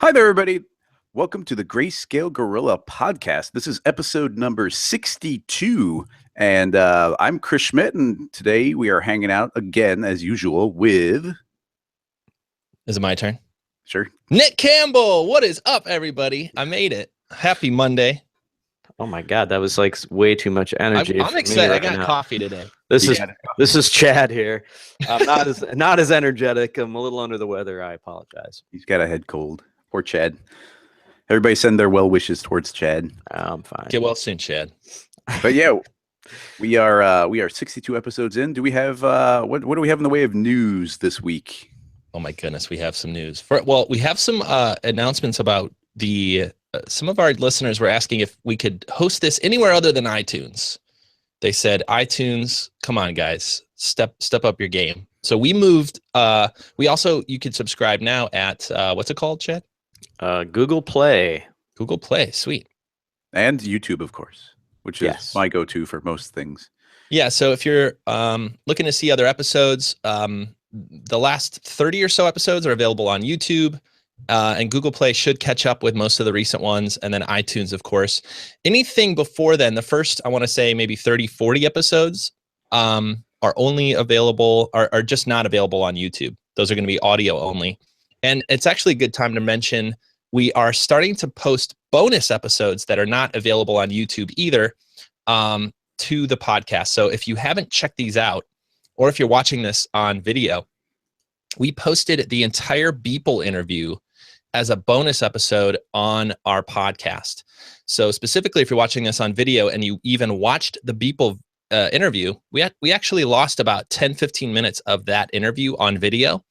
Hi there, everybody. Welcome to the Greyscalegorilla Podcast. This is episode number 62, and I'm Chris Schmidt, and today we are hanging out again, as usual, with... Is it my turn? Sure. Nick Campbell, what is up, everybody? I made it. Happy Monday. Oh my God, that was like way too much energy. I'm excited. I got coffee today. This is Chad here. I'm not as energetic. I'm a little under the weather. I apologize. He's got a head cold. Poor Chad. Everybody send their well wishes towards Chad. I'm fine. Get well soon, Chad. But yeah, we are 62 episodes in. Do we have what do we have in the way of news this week? Oh my goodness, we have some news. We have some announcements about the. Some of our listeners were asking if we could host this anywhere other than iTunes. They said, iTunes, come on, guys, step up your game. So we moved. You could subscribe now at what's it called, Chad? Google Play. Google Play, sweet. And YouTube, of course, which is my go-to for most things. Yeah, so if you're looking to see other episodes, the last 30 or so episodes are available on YouTube, and Google Play should catch up with most of the recent ones, and then iTunes, of course. Anything before then, the first, I want to say maybe 30, 40 episodes are only available, are just not available on YouTube. Those are going to be audio only. And it's actually a good time to mention we are starting to post bonus episodes that are not available on YouTube either to the podcast. So if you haven't checked these out, or if you're watching this on video, we posted the entire Beeple interview as a bonus episode on our podcast. So specifically, if you're watching this on video and you even watched the Beeple interview, we actually lost about 10, 15 minutes of that interview on video.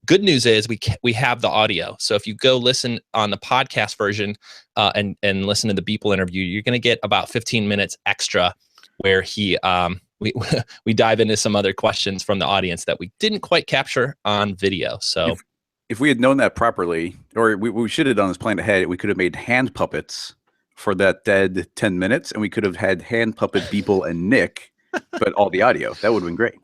Good news is we have the audio. So if you go listen on the podcast version and listen to the Beeple interview, you're going to get about 15 minutes extra where we dive into some other questions from the audience that we didn't quite capture on video. So if we had known that properly, or we should have done this plan ahead, we could have made hand puppets for that dead 10 minutes, and we could have had hand puppet Beeple and Nick, but all the audio. That would have been great.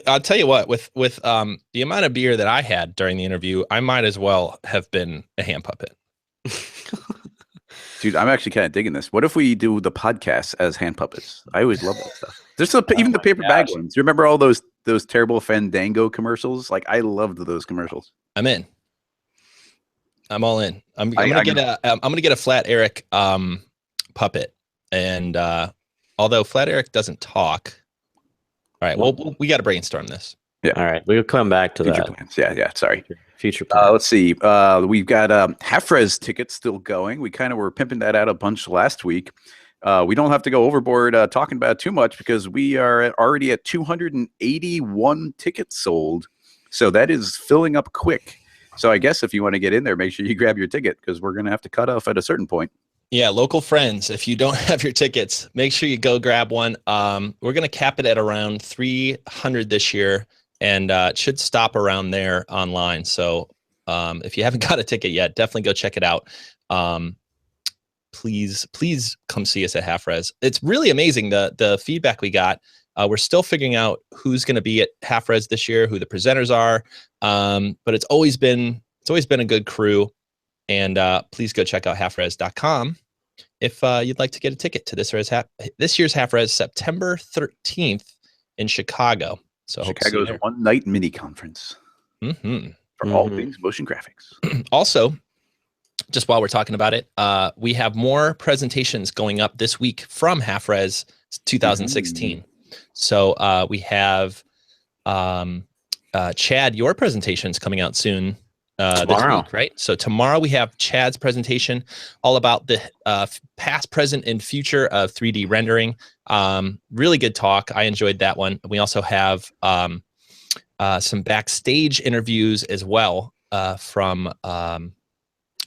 I'll tell you what, with the amount of beer that I had during the interview, I might as well have been a hand puppet. Dude, I'm actually kind of digging this. What if we do the podcast as hand puppets? I always love that stuff. There's even the paper bag ones. You remember all those terrible Fandango commercials? Like, I loved those commercials. I'm in. I'm all in. I'm gonna get a Flat Eric puppet, and although Flat Eric doesn't talk. All right. Well, we got to brainstorm this. Yeah. All right. We'll come back to future that. Plans. Yeah. Sorry. Future plans. Let's see. We've got half-res tickets still going. We kind of were pimping that out a bunch last week. We don't have to go overboard talking about it too much because we are already at 281 tickets sold. So that is filling up quick. So I guess if you want to get in there, make sure you grab your ticket because we're going to have to cut off at a certain point. Yeah, local friends, if you don't have your tickets, make sure you go grab one. We're going to cap it at around 300 this year, and it should stop around there online. So if you haven't got a ticket yet, definitely go check it out. Please come see us at Half Res. It's really amazing, the feedback we got. We're still figuring out who's going to be at Half Res this year, who the presenters are, but it's always been a good crew. And please go check out halfres.com if you'd like to get a ticket to this year's Half Res, September 13th in Chicago. So Chicago's one night mini conference for all things motion graphics. Also, just while we're talking about it, we have more presentations going up this week from Half Res 2016. So we have Chad, your presentation's coming out soon. This week, right? So tomorrow we have Chad's presentation all about the past, present, and future of 3D rendering. Really good talk. I enjoyed that one. We also have some backstage interviews as well from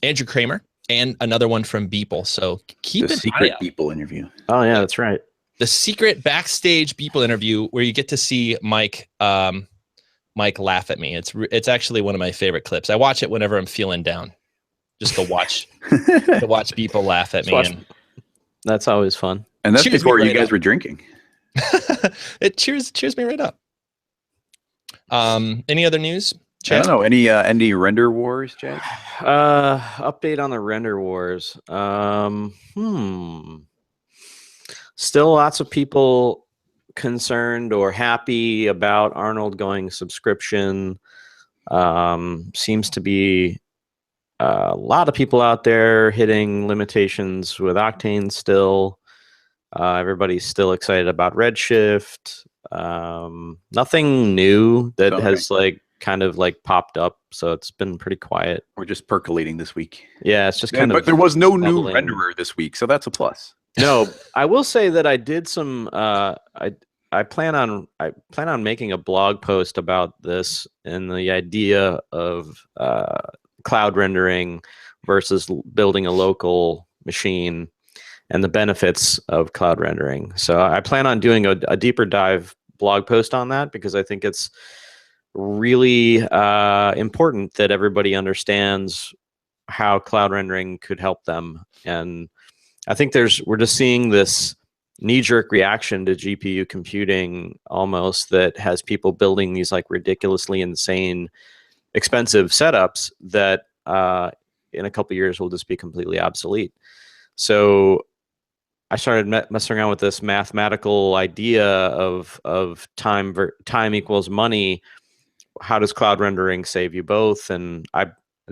Andrew Kramer and another one from Beeple. So keep the an secret eye out. Beeple interview. Oh yeah, that's right. The secret backstage Beeple interview where you get to see Mike laugh at me. It's actually one of my favorite clips. I watch it whenever I'm feeling down. Just to watch people laugh at me. That's always fun. And that's before you guys were drinking. It cheers me right up. Any other news, I don't know. Any render wars, Chad? Update on the render wars. Still lots of people concerned or happy about Arnold going subscription. Seems to be a lot of people out there hitting limitations with Octane still. Everybody's still excited about Redshift. Nothing new that has kind of popped up, so it's been pretty quiet. We're just percolating this week. Yeah, it's just kind of. But there was no new bubbling. renderer this week, so that's a plus. No, I will say that I did some. I plan on making a blog post about this and the idea of cloud rendering versus building a local machine and the benefits of cloud rendering. So I plan on doing a deeper dive blog post on that because I think it's really important that everybody understands how cloud rendering could help them. And I think we're just seeing this knee-jerk reaction to GPU computing almost that has people building these ridiculously insane expensive setups that in a couple of years will just be completely obsolete. So I started messing around with this mathematical idea of time equals money. How does cloud rendering save you both? And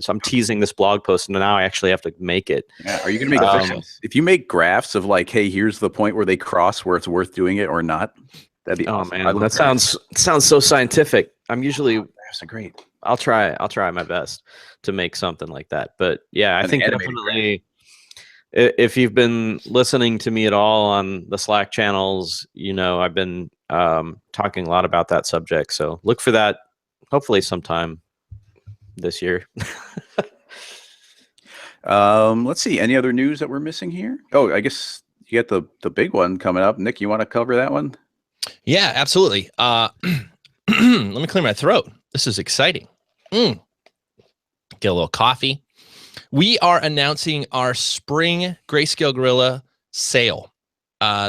so I'm teasing this blog post, and now I actually have to make it. Yeah. Are you going to make if you make graphs of hey, here's the point where they cross where it's worth doing it or not? That'd be awesome. Man, that sounds so scientific. I'm usually that's great. I'll try my best to make something like that. But yeah, I think definitely if you've been listening to me at all on the Slack channels, I've been talking a lot about that subject. So look for that hopefully sometime this year. Let's see. Any other news that we're missing here? Oh, I guess you got the big one coming up. Nick, you want to cover that one? Yeah, absolutely. Let me clear my throat. This is exciting. Get a little coffee. We are announcing our spring Greyscalegorilla sale.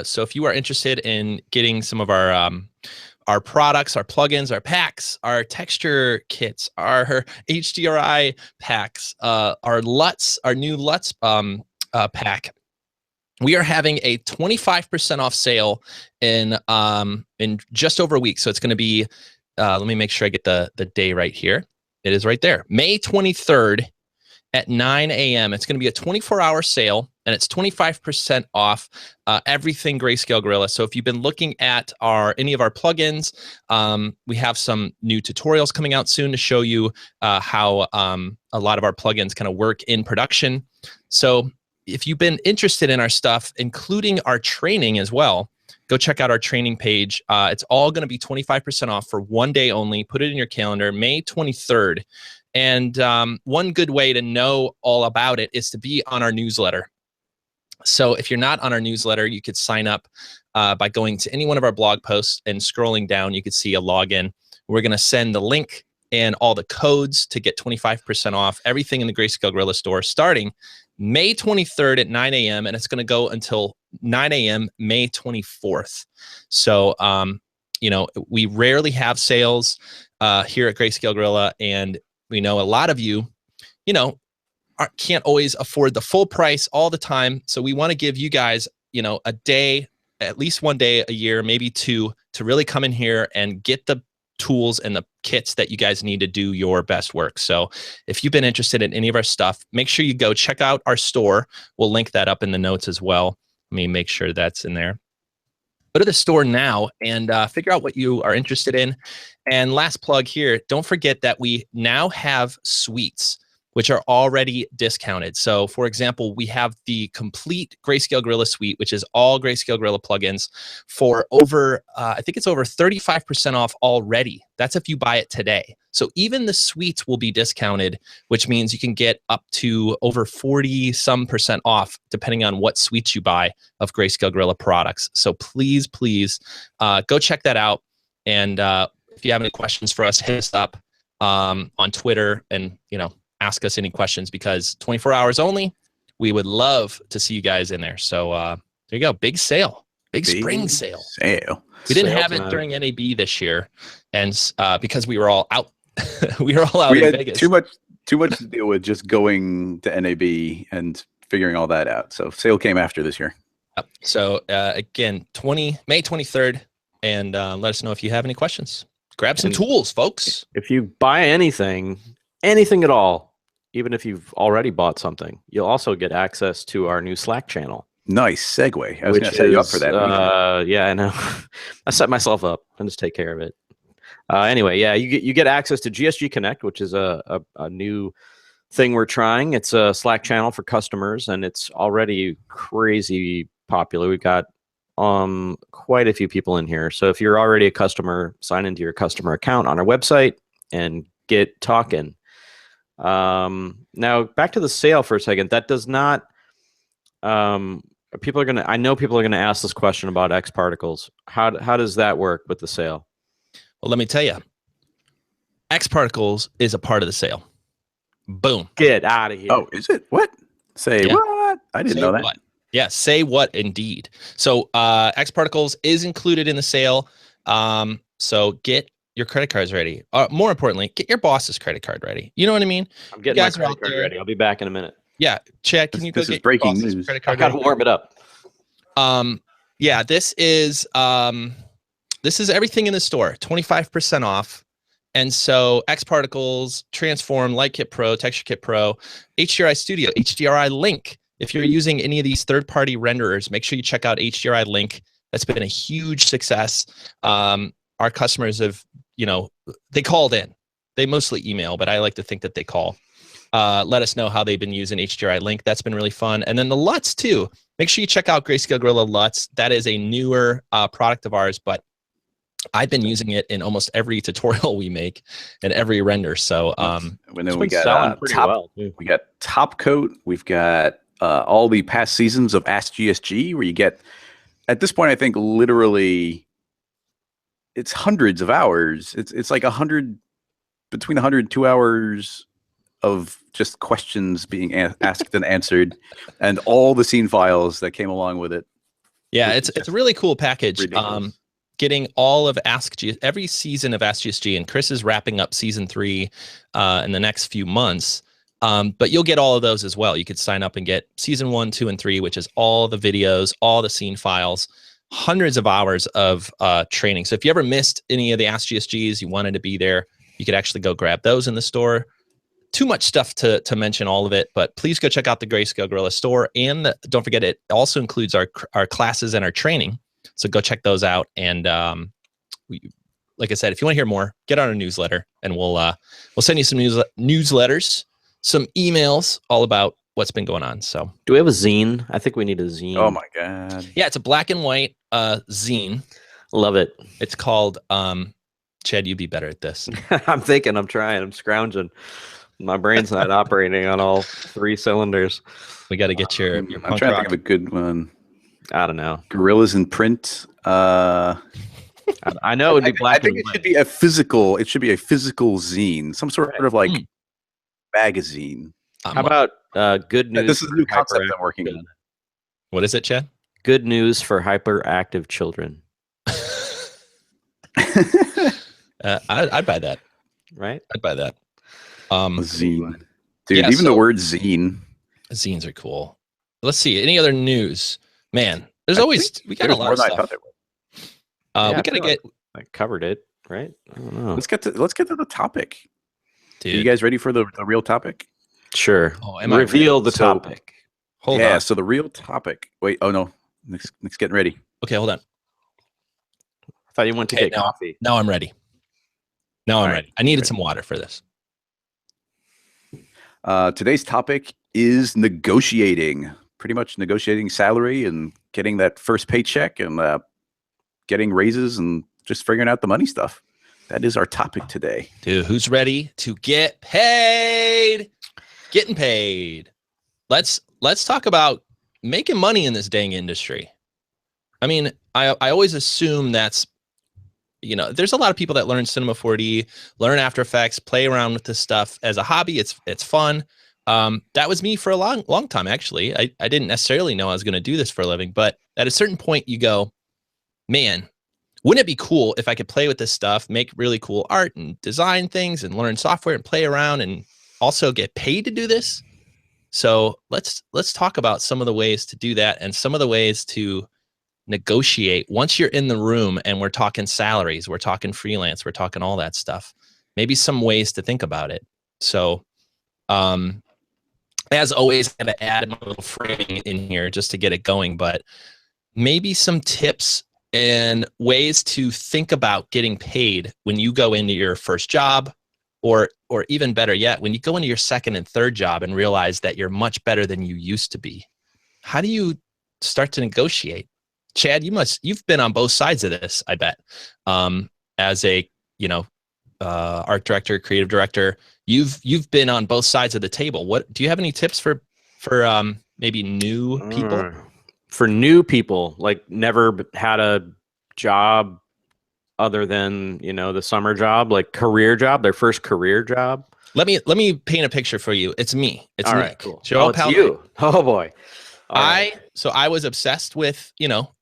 So if you are interested in getting some of our products, our plugins, our packs, our texture kits, our HDRI packs, our LUTs, our new LUTs pack, we are having a 25% off sale in just over a week. So it's going to be, let me make sure I get the day right here. It is right there, May 23rd at 9 a.m. It's going to be a 24-hour sale, and it's 25% off everything Greyscalegorilla. So if you've been looking at any of our plugins, we have some new tutorials coming out soon to show you how a lot of our plugins kind of work in production. So if you've been interested in our stuff, including our training as well, go check out our training page. It's all going to be 25% off for one day only. Put it in your calendar, May 23rd. And one good way to know all about it is to be on our newsletter. So if you're not on our newsletter, you could sign up by going to any one of our blog posts and scrolling down. You could see a login. We're going to send the link and all the codes to get 25% off everything in the Greyscalegorilla store starting May 23rd at 9 a.m. and it's going to go until 9 a.m. May 24th. So, we rarely have sales here at Greyscalegorilla, and we know a lot of you, can't always afford the full price all the time. So we want to give you guys, a day, at least one day a year, maybe two, to really come in here and get the tools and the kits that you guys need to do your best work. So if you've been interested in any of our stuff, make sure you go check out our store. We'll link that up in the notes as well. Let me make sure that's in there. Go to the store now and figure out what you are interested in. And last plug here, don't forget that we now have suites, which are already discounted. So for example, we have the complete Greyscalegorilla suite, which is all Greyscalegorilla plugins for over, I think it's over 35% off already. That's if you buy it today. So even the suites will be discounted, which means you can get up to over 40% off, depending on what suites you buy of Greyscalegorilla products. So please, go check that out. And if you have any questions for us, hit us up on Twitter and, ask us any questions, because 24 hours only. We would love to see you guys in there. So there you go. Big sale. Big spring sale. We didn't have it during NAB this year, and because we were all out We were all out We in had Vegas. too much to deal with just going to NAB and figuring all that out. So sale came after this year. Yep. So again, May 23rd, and let us know if you have any questions. Grab some tools, folks. If you buy anything at all, even if you've already bought something, you'll also get access to our new Slack channel. Nice segue. I was going to set you up for that. Yeah, I know. I set myself up. I just take care of it. Anyway, yeah, you get access to GSG Connect, which is a new thing we're trying. It's a Slack channel for customers, and it's already crazy popular. We've got quite a few people in here. So if you're already a customer, sign into your customer account on our website and get talking. Now back to the sale for a second. That does not. People are gonna. I know people are gonna ask this question about X particles. How does that work with the sale? Well, let me tell you. X particles is a part of the sale. Boom. Get out of here. Oh, is it? What? Say what? I didn't know that. What? Yeah, say what indeed. So X particles is included in the sale. So get your credit cards ready. More importantly, get your boss's credit card ready. You know what I mean? I'm getting my credit card ready. I'll be back in a minute. Yeah, Chad, can you go get your boss's credit card I gotta warm it up. Yeah, this is everything in the store, 25% off. And so X Particles, Transform, Light Kit Pro, Texture Kit Pro, HDRI Studio, HDRI Link. If you're using any of these third-party renderers, make sure you check out HDRI Link. That's been a huge success. Our customers have, they called in. They mostly email, but I like to think that they call. Let us know how they've been using HDRI Link. That's been really fun. And then the LUTs too. Make sure you check out Greyscalegorilla LUTs. That is a newer product of ours, but I've been using it in almost every tutorial we make and every render. So we got we got Top Coat. We've got all the past seasons of Ask GSG, where you get, at this point, I think literally it's hundreds of hours. It's like between 100 and 2 hours of just questions being asked and answered, and all the scene files that came along with it. Yeah, it's a really cool package. Getting all of every season of Ask GSG, and Chris is wrapping up season 3 in the next few months. But you'll get all of those as well. You could sign up and get season 1, 2, and 3, which is all the videos, all the scene files, hundreds of hours of training. So if you ever missed any of the Ask GSGs, you wanted to be there, you could actually go grab those in the store. Too much stuff to mention all of it, but please go check out the Greyscalegorilla store. And don't forget, it also includes our classes and our training. So go check those out. And like I said, if you want to hear more, get on our newsletter, and we'll send you some newsletters, some emails all about what's been going on. So do we have a zine? I think we need a zine. Oh my God. Yeah, it's a black and white zine. Love it. It's called Chad, you'd be better at this. I'm trying, I'm scrounging. My brain's not operating on all 3 cylinders. We got to get your I'm trying to think of a good one. I don't know. Gorillas in print. I know it would be black. I think it should be a physical. It should be a physical zine, some sort of like magazine. How about good news? This is a new concept I'm working on. What is it, Chad? Good news for hyperactive children. I'd buy that. Right? I'd buy that. Zine, dude. Yeah, even the word zine. Zines are cool. Let's see. Any other news? Man, we got a lot of stuff. We gotta get. I covered it, right? I don't know. Let's get to the topic. Dude. Are you guys ready for the real topic? Sure. Reveal the topic. Hold on. So the real topic. Wait. Oh no. Nick's getting ready. Okay, hold on. I thought you went to get coffee. Now I'm ready. I'm ready. I needed some water for this. Today's topic is negotiating. Pretty much negotiating salary and getting that first paycheck and getting raises and just figuring out the money stuff. That is our topic today. Dude, who's ready to get paid? Getting paid. Let's talk about making money in this dang industry. I mean, I always assume that's, there's a lot of people that learn Cinema 4D, learn After Effects, play around with this stuff as a hobby. It's fun. That was me for a long time, actually. I didn't necessarily know I was going to do this for a living, but at a certain point you go, man, wouldn't it be cool if I could play with this stuff, make really cool art and design things and learn software and play around and also get paid to do this? So let's talk about some of the ways to do that and some of the ways to negotiate once you're in the room and we're talking salaries, we're talking freelance, we're talking all that stuff. Maybe some ways to think about it. So, as always, I had to add my little framing in here just to get it going, but maybe some tips and ways to think about getting paid when you go into your first job, or even better yet, when you go into your second and third job and realize that you're much better than you used to be. How do you start to negotiate? Chad, you've been on both sides of this, I bet. As a, art director, creative director, you've been on both sides of the table. What do you have any tips for maybe new people? For new people, like never had a job other than, the summer job, like career job, their first career job. Let me paint a picture for you. It's me. It's all Nick. Right, cool. Joel it's you. Oh boy. So I was obsessed with,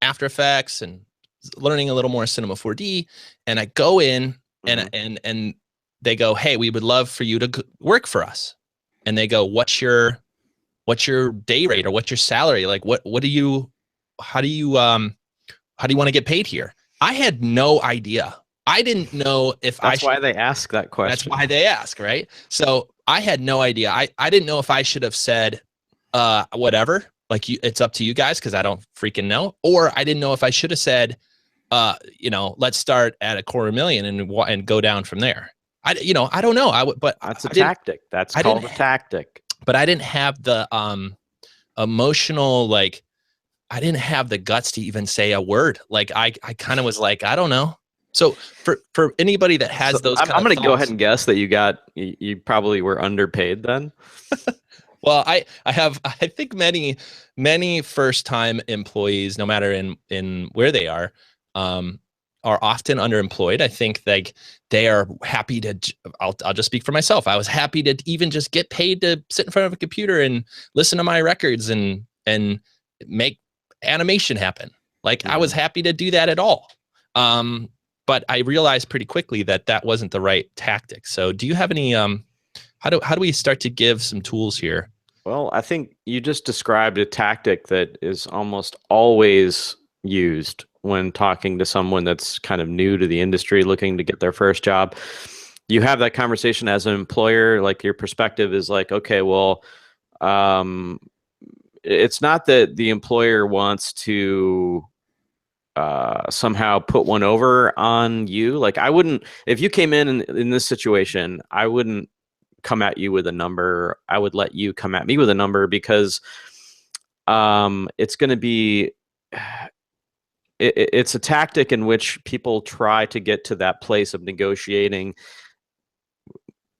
After Effects and learning a little more Cinema 4D, and I go in and they go, "Hey, we would love for you to work for us." And they go, "What's your day rate or what's your salary? Like how do you want to get paid here?" I had no idea. I didn't know if That's why they ask that question. That's why they ask, right? So I had no idea. I didn't know if I should have said, whatever, like it's up to you guys, because I don't freaking know. Or I didn't know if I should have said, let's start at $250,000 and go down from there. I don't know. But that's a tactic. That's called a tactic. But I didn't have the emotional, I didn't have the guts to even say a word. Like I kind of was like, I don't know. So for anybody that has those, I'm going to go ahead and guess that you probably were underpaid then. Well, I think many first time employees, no matter in where they are often underemployed. I think they are happy to, I'll just speak for myself. I was happy to even just get paid to sit in front of a computer and listen to my records and make animation happen. I was happy to do that at all. But I realized pretty quickly that wasn't the right tactic. So do you have any, how do we start to give some tools here? Well, I think you just described a tactic that is almost always used when talking to someone that's kind of new to the industry, looking to get their first job. You have that conversation as an employer, like your perspective is like, okay, well, it's not that the employer wants to somehow put one over on you. Like I wouldn't, if you came in this situation, I wouldn't come at you with a number. I would let you come at me with a number, because it's going to be, it's a tactic in which people try to get to that place of negotiating,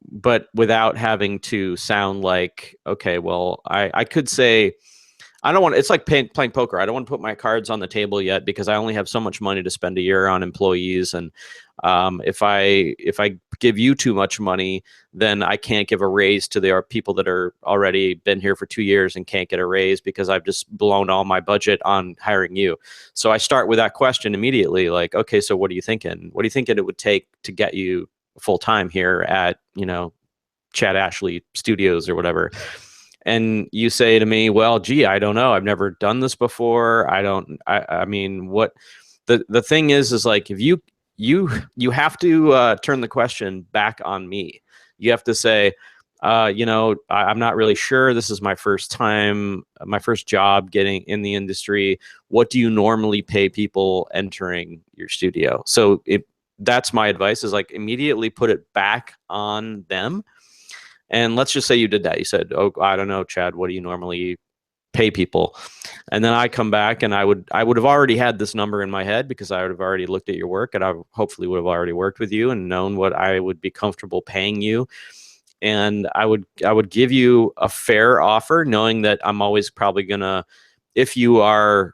but without having to sound like, okay, well, I could say, I don't want, it's like playing poker. I don't want to put my cards on the table yet because I only have so much money to spend a year on employees. And if I give you too much money, then I can't give a raise to the people that are already been here for 2 years and can't get a raise because I've just blown all my budget on hiring you. So I start with that question immediately. Like, okay, so what are you thinking? What are you thinking it would take to get you full time here at, Chad Ashley Studios or whatever? And you say to me, well, gee, I don't know. I've never done this before. I mean, what the thing is like, if you have to turn the question back on me. You have to say, I'm not really sure. This is my first time, my first job getting in the industry. What do you normally pay people entering your studio? So that's my advice, is like immediately put it back on them. And let's just say you did that. You said, oh, I don't know, Chad, what do you normally pay people? And then I come back and I would have already had this number in my head because I would have already looked at your work, and I hopefully would have already worked with you and known what I would be comfortable paying you. And I would give you a fair offer, knowing that I'm always probably gonna, if you are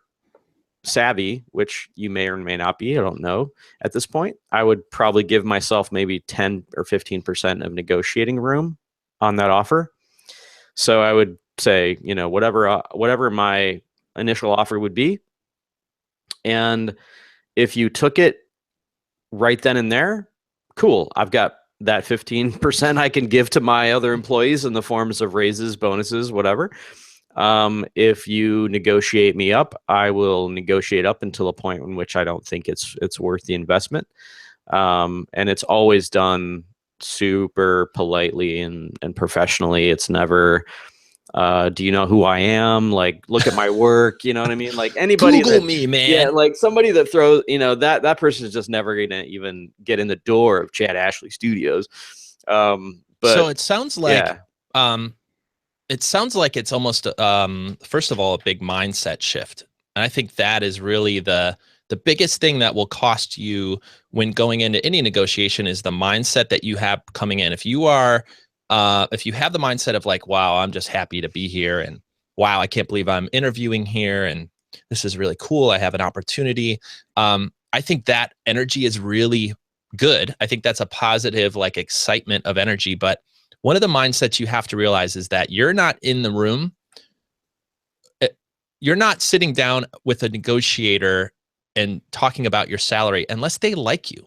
savvy, which you may or may not be, I don't know at this point, I would probably give myself maybe 10 or 15% of negotiating room on that offer. So I would say, whatever my initial offer would be. And if you took it right then and there, cool. I've got that 15% I can give to my other employees in the forms of raises, bonuses, whatever. If you negotiate me up, I will negotiate up until a point in which I don't think it's worth the investment. And it's always done super politely and professionally. It's never, do you know who I am? Like, look at my work. You know what I mean? Like anybody Google me, man. Yeah, like somebody that throws, that person is just never going to even get in the door of Chad Ashley Studios. But so it sounds like, yeah. It sounds like it's almost, first of all, a big mindset shift. And I think that is really the biggest thing that will cost you when going into any negotiation is the mindset that you have coming in. If you are, if you have the mindset of like, wow, I'm just happy to be here, and wow, I can't believe I'm interviewing here, and this is really cool, I have an opportunity. I think that energy is really good. I think that's a positive, like, excitement of energy. But one of the mindsets you have to realize is that you're not in the room. You're not sitting down with a negotiator and talking about your salary unless they like you,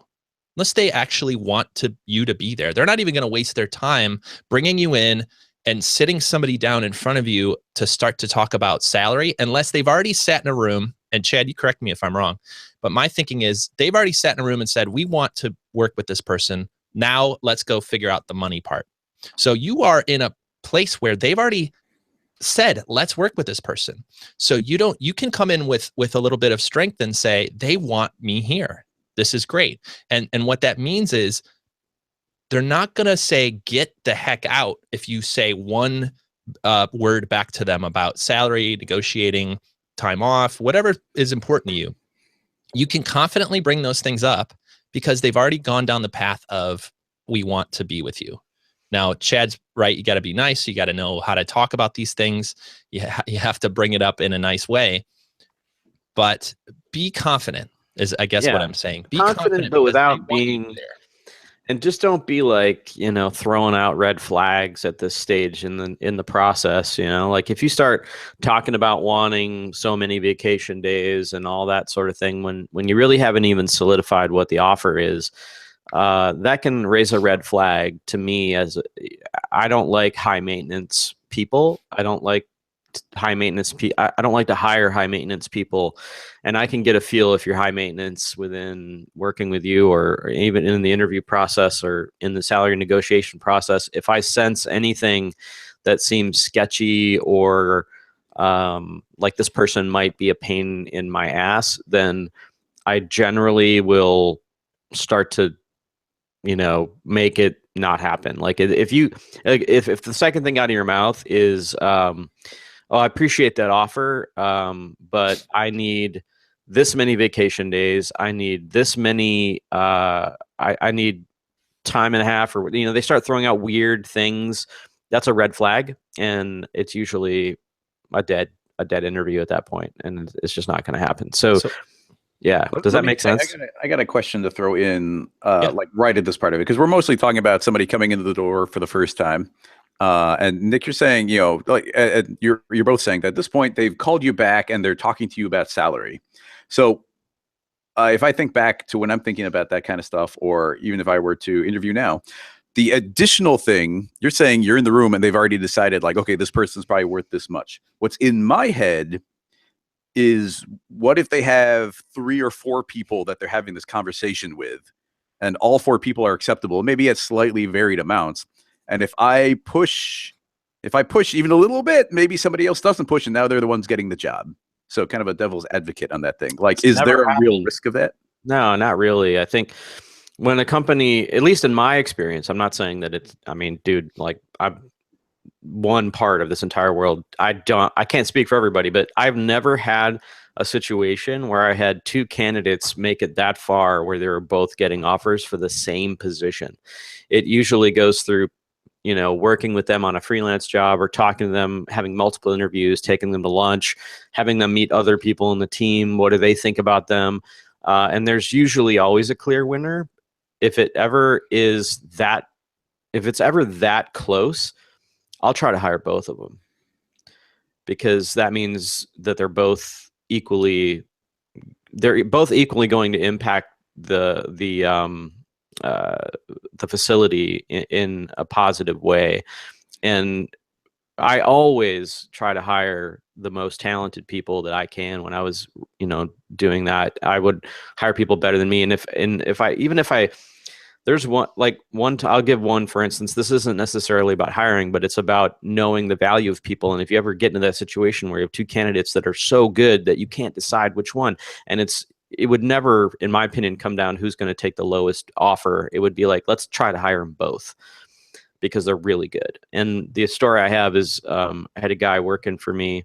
unless they actually want you to be there. They're not even going to waste their time bringing you in and sitting somebody down in front of you to start to talk about salary unless they've already sat in a room. And Chad, you correct me if I'm wrong, but my thinking is they've already sat in a room and said, we want to work with this person. Now let's go figure out the money part. So you are in a place where they've already said, let's work with this person. So you can come in with a little bit of strength and say, they want me here. This is great. And what that means is they're not going to say, get the heck out, if you say one word back to them about salary, negotiating, time off, whatever is important to you. You can confidently bring those things up because they've already gone down the path of, we want to be with you. Now, Chad's right. You got to be nice. You got to know how to talk about these things. You have to bring it up in a nice way, but be confident is, I guess, what I'm saying. Be confident but without being there. And just don't be like, throwing out red flags at this stage in the process. Like if you start talking about wanting so many vacation days and all that sort of thing, when you really haven't even solidified what the offer is, that can raise a red flag to me. I don't like high maintenance people. I don't like high maintenance. I don't like to hire high maintenance people, and I can get a feel if you're high maintenance within working with you, or even in the interview process or in the salary negotiation process. If I sense anything that seems sketchy or like this person might be a pain in my ass, then I generally will start to make it not happen. Like if the second thing out of your mouth is, oh, I appreciate that offer, but I need this many vacation days. I need this many. I need time and a half, or they start throwing out weird things. That's a red flag, and it's usually a dead interview at that point, and it's just not going to happen. So yeah, does that make sense? I got a question to throw in, like right at this part of it, because we're mostly talking about somebody coming into the door for the first time. And Nick, you're saying, like you're both saying that at this point they've called you back and they're talking to you about salary. So if I think back to when I'm thinking about that kind of stuff, or even if I were to interview now, the additional thing, you're saying you're in the room and they've already decided, like, okay, this person's probably worth this much. What's in my head is, what if they have 3 or 4 people that they're having this conversation with, and all 4 people are acceptable, maybe at slightly varied amounts. And if I push even a little bit, maybe somebody else doesn't push, and now they're the ones getting the job. So kind of a devil's advocate on that thing. Like, is there a real risk of that? No, not really. I think when a company, at least in my experience, I'm not saying that it's, dude, like I'm one part of this entire world. I can't speak for everybody, but I've never had a situation where I had 2 candidates make it that far where they were both getting offers for the same position. It usually goes through, working with them on a freelance job, or talking to them, having multiple interviews, taking them to lunch, having them meet other people in the team. What do they think about them? And there's usually always a clear winner. If it's ever that close, I'll try to hire both of them, because that means that they're both equally going to impact the facility in a positive way. And I always try to hire the most talented people that I can. When I was, doing that, I would hire people better than me. And if I there's I'll give one, for instance. This isn't necessarily about hiring, but it's about knowing the value of people. And if you ever get into that situation where you have two candidates that are so good that you can't decide which one, and it would never, in my opinion, come down who's going to take the lowest offer. It would be like, let's try to hire them both because they're really good. And the story I have is, I had a guy working for me.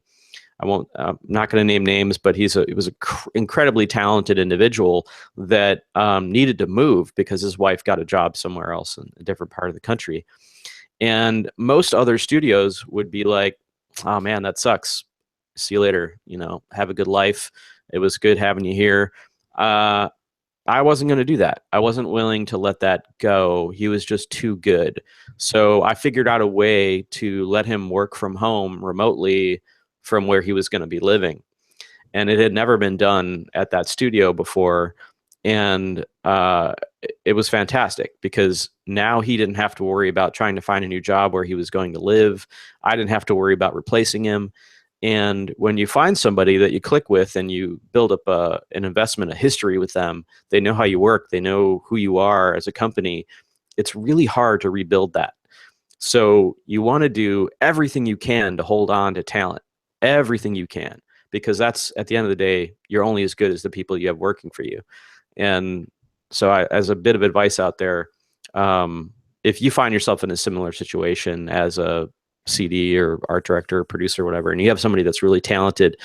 I'm not going to name names, but he was an incredibly talented individual that needed to move because his wife got a job somewhere else in a different part of the country. And most other studios would be like, oh man, that sucks. See you later. Have a good life. It was good having you here. I wasn't going to do that. I wasn't willing to let that go. He was just too good. So I figured out a way to let him work from home remotely from where he was going to be living. And it had never been done at that studio before. And it was fantastic because now he didn't have to worry about trying to find a new job where he was going to live. I didn't have to worry about replacing him. And when you find somebody that you click with and you build up an investment, a history with them, they know how you work, they know who you are as a company, it's really hard to rebuild that. So you want to do everything you can to hold on to talent, everything you can, because that's, at the end of the day, you're only as good as the people you have working for you. And so as a bit of advice out there, if you find yourself in a similar situation as a CD or art director or producer or whatever, and you have somebody that's really talented,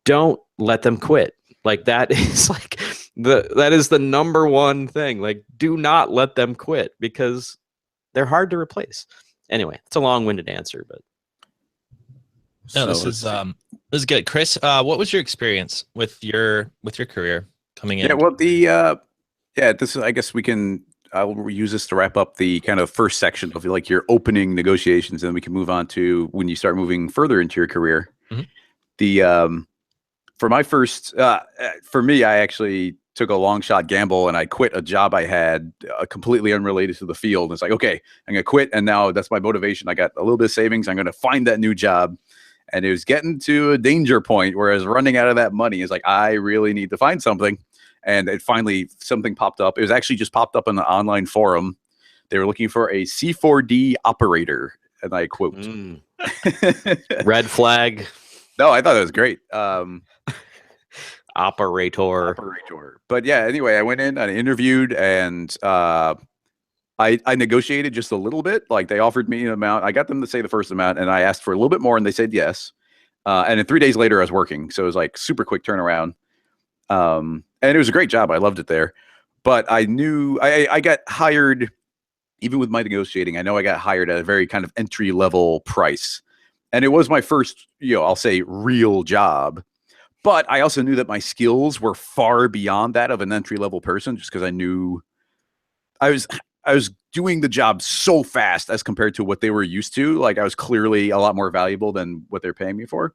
don't let them quit. Like that is that is the number one thing. Like, do not let them quit because they're hard to replace. Anyway, it's a long-winded answer, but no, this is good. Chris, what was your experience with your career coming in? Yeah, well, this is, I guess I'll use this to wrap up the kind of first section of like your opening negotiations, and then we can move on to when you start moving further into your career. Mm-hmm. For my first, for me, I actually took a long shot gamble and I quit a job I had completely unrelated to the field. It's like, okay, I'm going to quit. And now that's my motivation. I got a little bit of savings. I'm going to find that new job. And it was getting to a danger point where I was running out of that money. It's like, I really need to find something. And it finally, something popped up. It was actually just popped up on the online forum. They were looking for a C4D operator. And I quote. Red flag. No, I thought it was great. Operator. But yeah, anyway, I went in, I interviewed, and I negotiated just a little bit. Like, they offered me an amount. I got them to say the first amount, and I asked for a little bit more, and they said yes. And then 3 days later, I was working. So it was like super quick turnaround. And it was a great job. I loved it there. But I knew I got hired, even with my negotiating, I know I got hired at a very kind of entry level price. And it was my first, I'll say real job. But I also knew that my skills were far beyond that of an entry level person, just because I knew I was doing the job so fast as compared to what they were used to. Like, I was clearly a lot more valuable than what they're paying me for.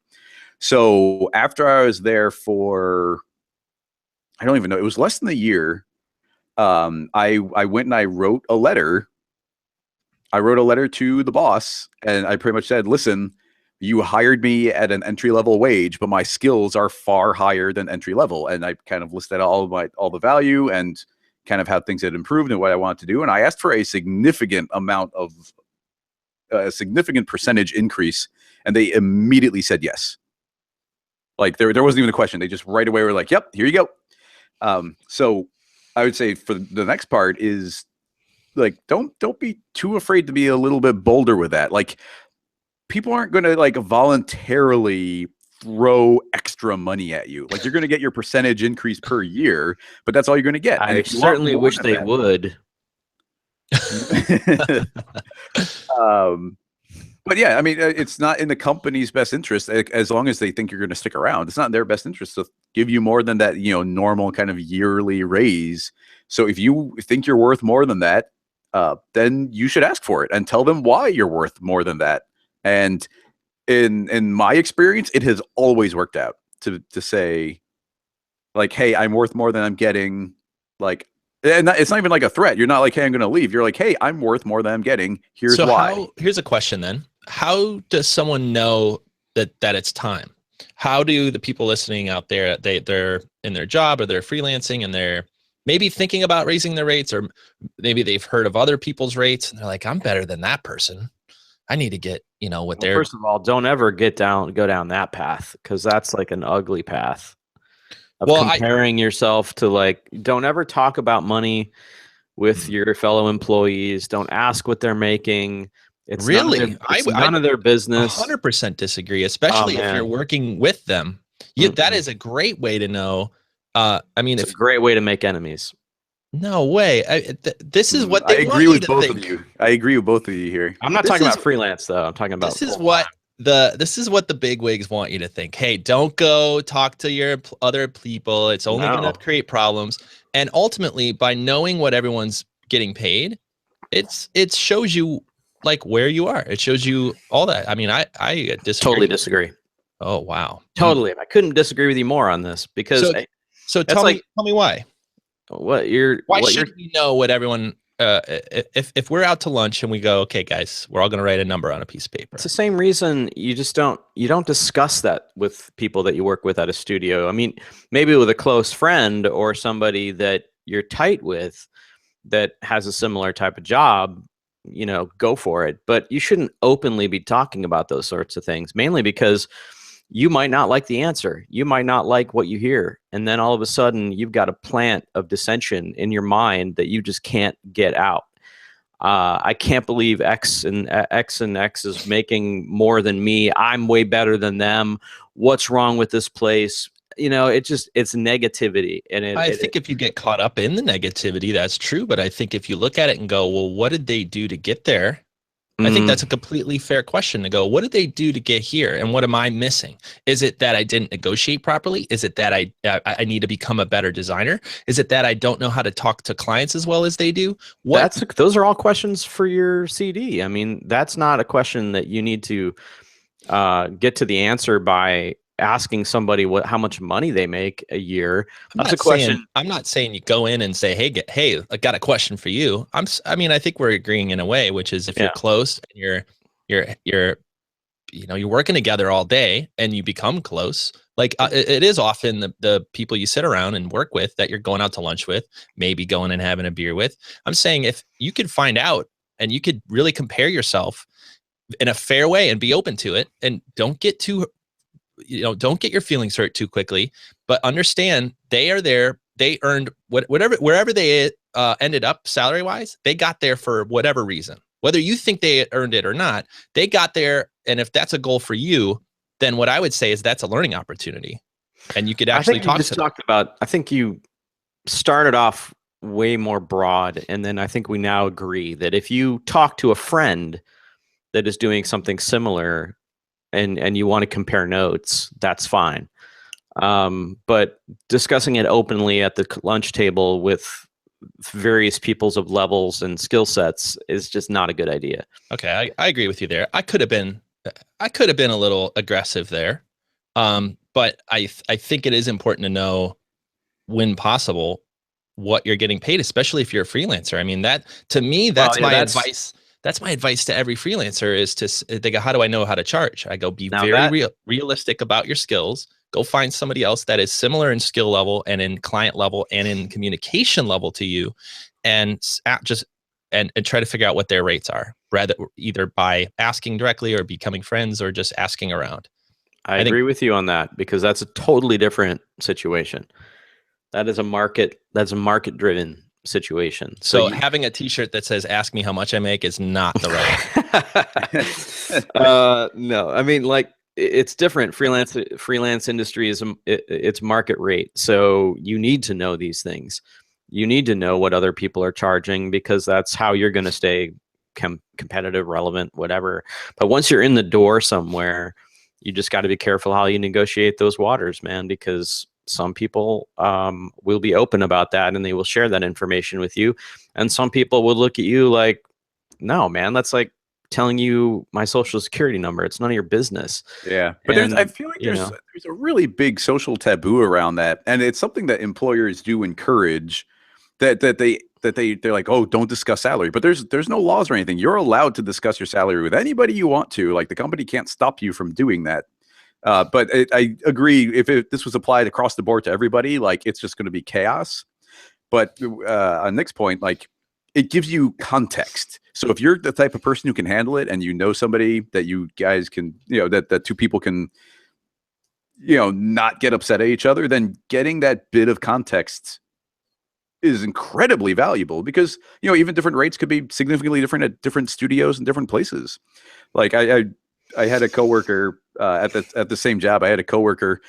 So after I was there for, I don't even know, it was less than a year. I went and I wrote a letter. I wrote a letter to the boss, and I pretty much said, listen, you hired me at an entry level wage, but my skills are far higher than entry level. And I kind of listed all the value and kind of how things had improved and what I wanted to do. And I asked for a significant percentage increase, and they immediately said yes. Like, there wasn't even a question. They just right away were like, yep, here you go. So I would say for the next part is, like, don't be too afraid to be a little bit bolder with that. Like, people aren't going to like voluntarily throw extra money at you. Like, you're going to get your percentage increase per year, but that's all you're going to get. I certainly wish they would. But yeah, I mean, it's not in the company's best interest, as long as they think you're going to stick around. It's not in their best interest to give you more than that, normal kind of yearly raise. So if you think you're worth more than that, then you should ask for it and tell them why you're worth more than that. And in my experience, it has always worked out to say, like, hey, I'm worth more than I'm getting. Like, and it's not even like a threat. You're not like, hey, I'm going to leave. You're like, hey, I'm worth more than I'm getting. Here's why. Here's a question then. How does someone know that it's time? How do the people listening out there, they're in their job or they're freelancing and they're maybe thinking about raising their rates, or maybe they've heard of other people's rates and they're like, I'm better than that person. I need to get, what they're. First of all, don't ever go down that path, because that's like an ugly path of comparing yourself to, like, don't ever talk about money with your fellow employees. Don't ask what they're making. It's really none of their business. 100% disagree, especially if you're working with them. That is a great way to know. It's a great way to make enemies. No way. This is what they I agree with both of you. I agree with both of you here. I'm not talking about freelance though. I'm talking about this is what the big wigs want you to think. Hey, don't go talk to your other people. It's only going to create problems. And ultimately, by knowing what everyone's getting paid, it shows you like where you are. It shows you all that. I mean, I disagree. Totally disagree. Oh wow. Totally. I couldn't disagree with you more on this, because so tell me why. Why should we know what everyone? If we're out to lunch and we go, okay, guys, we're all going to write a number on a piece of paper. It's the same reason you don't discuss that with people that you work with at a studio. I mean, maybe with a close friend or somebody that you're tight with that has a similar type of job, go for it. But you shouldn't openly be talking about those sorts of things, mainly because you might not like the answer. You might not like what you hear. And then all of a sudden you've got a plant of dissension in your mind that you just can't get out. I can't believe X and X is making more than me. I'm way better than them. What's wrong with this place? It's negativity. And I think if you get caught up in the negativity, that's true. But I think if you look at it and go, well, what did they do to get there? I think that's a completely fair question to go, what did they do to get here? And what am I missing? Is it that I didn't negotiate properly? Is it that I need to become a better designer? Is it that I don't know how to talk to clients as well as they do? Those are all questions for your CD. I mean, that's not a question that you need to get to the answer by asking somebody how much money they make a year. That's a question. I'm not saying you go in and say, hey, I got a question for you. I think we're agreeing in a way, which is if you're close and you're working together all day and you become close, like it is often the people you sit around and work with that you're going out to lunch with, maybe going and having a beer with. I'm saying if you could find out and you could really compare yourself in a fair way and be open to it, and don't get don't get your feelings hurt too quickly, but understand they are there. They earned wherever they ended up salary wise, they got there for whatever reason, whether you think they earned it or not, they got there. And if that's a goal for you, then what I would say is that's a learning opportunity, and you could actually talk to them. I think you started off way more broad. And then I think we now agree that if you talk to a friend that is doing something similar, and you want to compare notes, that's fine. But discussing it openly at the lunch table with various peoples of levels and skill sets is just not a good idea. Okay, I agree with you there. I could have been a little aggressive there, but I think it is important to know, when possible, what you're getting paid, especially if you're a freelancer. I mean, that's my advice. That's my advice to every freelancer is they go, how do I know how to charge? I go, be realistic about your skills. Go find somebody else that is similar in skill level and in client level and in communication level to you, and try to figure out what their rates are, rather either by asking directly or becoming friends or just asking around. I agree with you on that, because that's a totally different situation. That is a market-driven situation. So having a t-shirt that says "Ask me how much I make" is not the right. No, I mean, like, it's different. Freelance industry is it's market rate. So you need to know these things. You need to know what other people are charging, because that's how you're going to stay competitive, relevant, whatever. But once you're in the door somewhere, you just got to be careful how you negotiate those waters, man, because some people will be open about that and they will share that information with you. And some people will look at you like, no, man, that's like telling you my social security number. It's none of your business. Yeah. But I feel like there's a really big social taboo around that. And it's something that employers do encourage. they're like, oh, don't discuss salary, but there's no laws or anything. You're allowed to discuss your salary with anybody you want to. Like the company can't stop you from doing that. But I agree, if this was applied across the board to everybody, like it's just going to be chaos. But on Nick's point, like it gives you context. So if you're the type of person who can handle it, and you know somebody that you guys can, that two people can, not get upset at each other, then getting that bit of context is incredibly valuable, because even different rates could be significantly different at different studios and different places. Like I had a coworker at the same job. I had a coworker,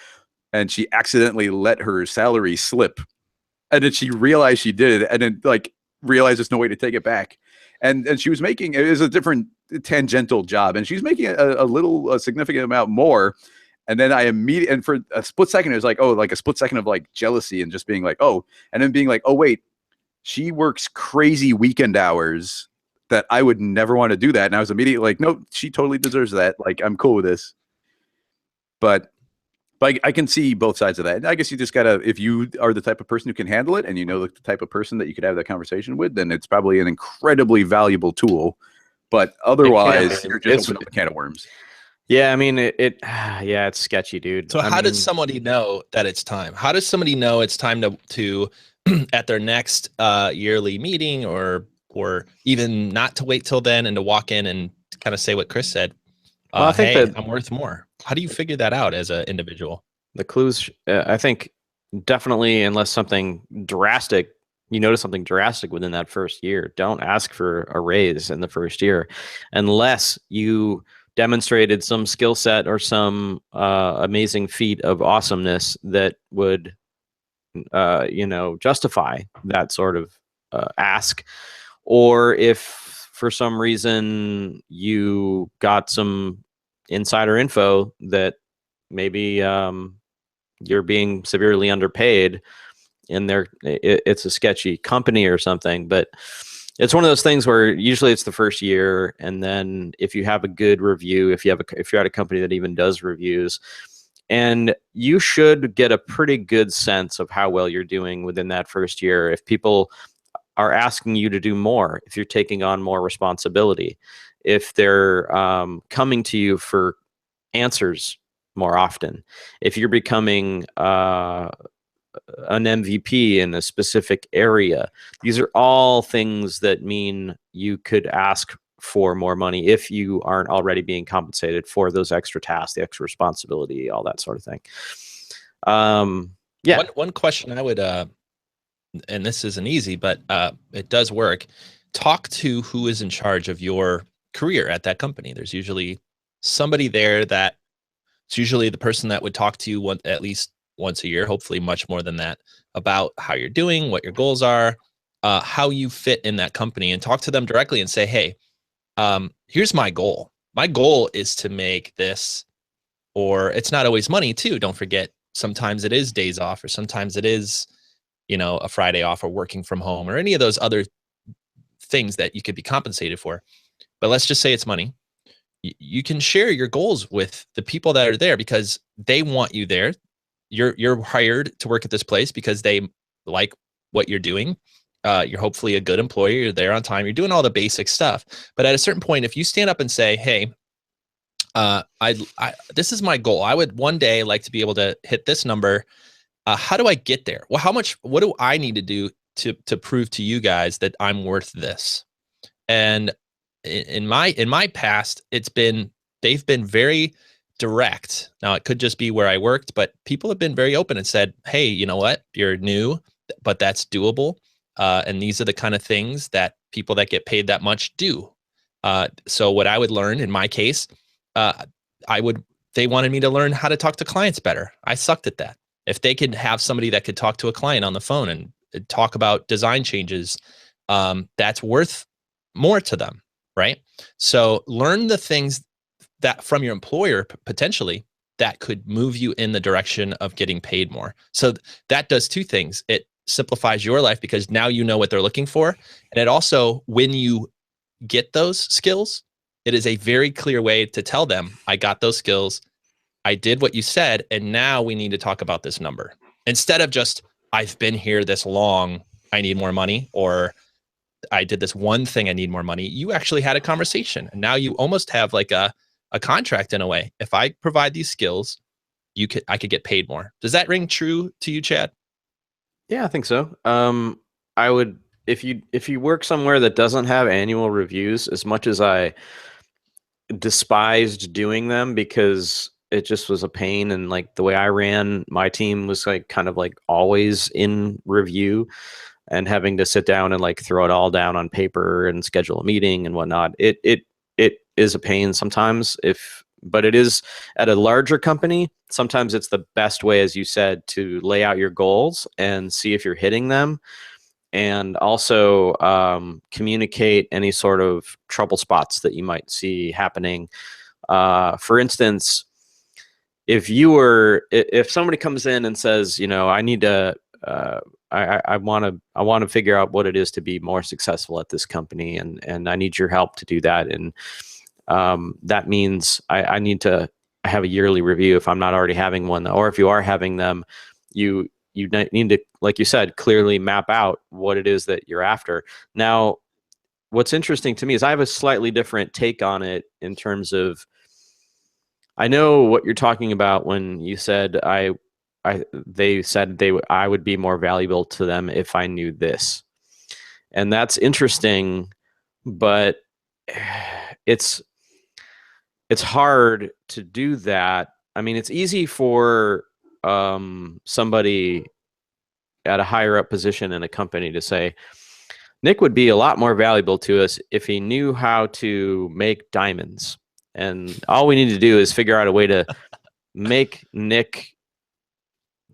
and she accidentally let her salary slip, and then she realized she did it, and then like realized there's no way to take it back. And she was making, it was a different tangential job, and she's making a significant amount more. And then and for a split second, it was like, oh, like a split second of like jealousy, and just being like, oh, and then being like, oh, wait, she works crazy weekend hours that I would never want to do that. And I was immediately like, no, she totally deserves that. Like, I'm cool with this. But I can see both sides of that. I guess you just gotta, if you are the type of person who can handle it, and the type of person that you could have that conversation with, then it's probably an incredibly valuable tool. But otherwise, you're just opening up a can of worms. Yeah, I mean, it's sketchy, dude. So how does somebody know that it's time? How does somebody know it's time to at their next yearly meeting, or even not to wait till then and to walk in and kind of say what Chris said? Well, I think that I'm worth more. How do you figure that out as an individual? The clues, I think, definitely, unless something drastic, you notice something drastic within that first year, don't ask for a raise in the first year, unless you demonstrated some skill set or some amazing feat of awesomeness that would, justify that sort of ask. Or if for some reason you got some insider info that maybe you're being severely underpaid, and it's a sketchy company or something. But it's one of those things where usually it's the first year, and then if you have a good review, if you're at a company that even does reviews, and you should get a pretty good sense of how well you're doing within that first year. If people are asking you to do more, if you're taking on more responsibility, if they're coming to you for answers more often, if you're becoming an MVP in a specific area. These are all things that mean you could ask for more money if you aren't already being compensated for those extra tasks, the extra responsibility, all that sort of thing. One question I would, and this isn't easy, but it does work. Talk to who is in charge of your career at that company. There's usually somebody there it's usually the person that would talk to you at least once a year, hopefully much more than that, about how you're doing, what your goals are, how you fit in that company, and talk to them directly and say, hey, here's my goal. My goal is to make this, or it's not always money too. Don't forget, sometimes it is days off, or sometimes it is, a Friday off, or working from home, or any of those other things that you could be compensated for. But let's just say it's money. You can share your goals with the people that are there, because they want you there. You're hired to work at this place because they like what you're doing. You're hopefully a good employee. You're there on time. You're doing all the basic stuff. But at a certain point, if you stand up and say, hey, this is my goal. I would one day like to be able to hit this number. How do I get there? Well, what do I need to do to prove to you guys that I'm worth this? And in my past, they've been very direct. Now, it could just be where I worked, but people have been very open and said, hey, you know what? You're new, but that's doable. And these are the kind of things that people that get paid that much do. So what I would learn in my case, they wanted me to learn how to talk to clients better. I sucked at that. If they could have somebody that could talk to a client on the phone and talk about design changes, that's worth more to them, right? So learn the things that from your employer potentially that could move you in the direction of getting paid more. So that does two things. It simplifies your life because now you know what they're looking for. And it also, when you get those skills, it is a very clear way to tell them, I got those skills, I did what you said, and now we need to talk about this number. Instead of just, I've been here this long, I need more money, or I did this one thing, I need more money. You actually had a conversation, and now you almost have like a contract in a way. If I provide these skills, I could get paid more. Does that ring true to you, Chad? Yeah, I think so. I would, if you work somewhere that doesn't have annual reviews, as much as I despised doing them because it just was a pain, and like the way I ran my team was like kind of like always in review, and having to sit down and like throw it all down on paper and schedule a meeting and whatnot. It is a pain sometimes, but it is at a larger company. Sometimes it's the best way, as you said, to lay out your goals and see if you're hitting them, and also communicate any sort of trouble spots that you might see happening. For instance, if somebody comes in and says, I need to, I want to figure out what it is to be more successful at this company, and I need your help to do that. And that means I need to have a yearly review if I'm not already having one, or if you are having them, you need to, like you said, clearly map out what it is that you're after. Now, what's interesting to me is I have a slightly different take on it in terms of, I know what you're talking about when you said they said I would be more valuable to them if I knew this. And that's interesting, but it's hard to do that. I mean, it's easy for somebody at a higher up position in a company to say, Nick would be a lot more valuable to us if he knew how to make diamonds. And all we need to do is figure out a way to make Nick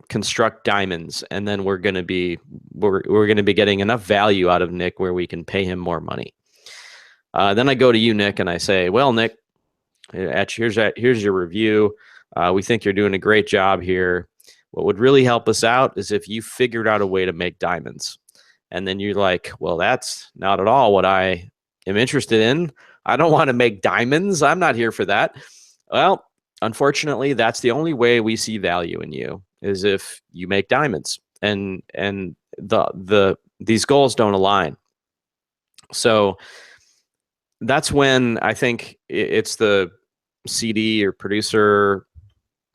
construct diamonds, and then we're going to be getting enough value out of Nick where we can pay him more money. Then I go to you, Nick, and I say, well, Nick, here's your review. We think you're doing a great job here. What would really help us out is if you figured out a way to make diamonds. And then you're like, well, that's not at all what I am interested in. I don't want to make diamonds. I'm not here for that. Well, unfortunately, that's the only way we see value in you, is if you make diamonds, and these goals don't align. So that's when I think it's the CD or producer,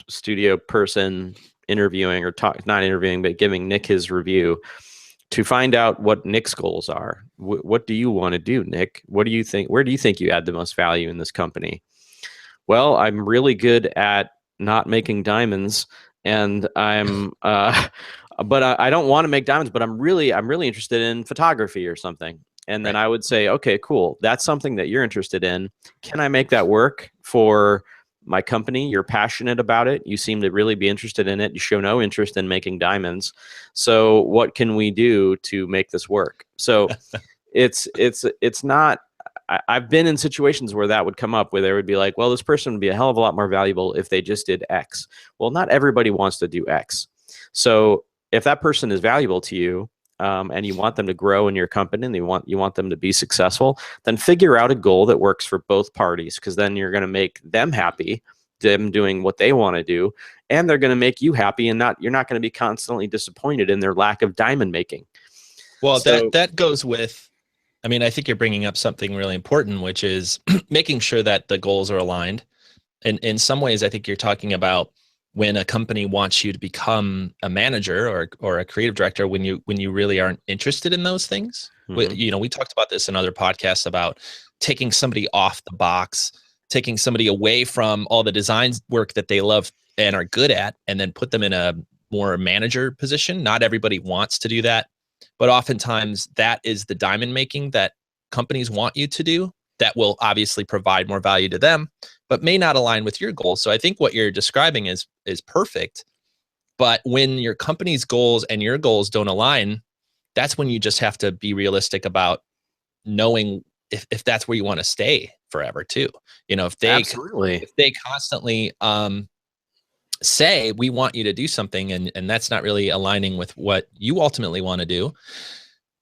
studio person interviewing, or not interviewing, but giving Nick his review to find out what Nick's goals are. What do you want to do, Nick? What do you think? Where do you think you add the most value in this company? Well, I'm really good at not making diamonds, and I'm but I don't want to make diamonds, but I'm really interested in photography or something. And then I would say, okay, cool. That's something that you're interested in. Can I make that work for my company? You're passionate about it. You seem to really be interested in it. You show no interest in making diamonds. So what can we do to make this work? So it's not, I've been in situations where that would come up, where they would be like, well, this person would be a hell of a lot more valuable if they just did X. Well, not everybody wants to do X. So if that person is valuable to you, and you want them to grow in your company, and you want them to be successful, then figure out a goal that works for both parties, because then you're going to make them happy, them doing what they want to do, and they're going to make you happy, and you're not going to be constantly disappointed in their lack of diamond making. Well, so, that goes with, I mean, I think you're bringing up something really important, which is making sure that the goals are aligned. And in some ways, I think you're talking about when a company wants you to become a manager or a creative director, when you really aren't interested in those things. Mm-hmm. We talked about this in other podcasts about taking somebody off the box, taking somebody away from all the design work that they love and are good at, and then put them in a more manager position. Not everybody wants to do that, but oftentimes that is the diamond making that companies want you to do. That will obviously provide more value to them, but may not align with your goals. So I think what you're describing is perfect. But when your company's goals and your goals don't align, that's when you just have to be realistic about knowing if that's where you want to stay forever too. If they constantly say, we want you to do something, and that's not really aligning with what you ultimately want to do,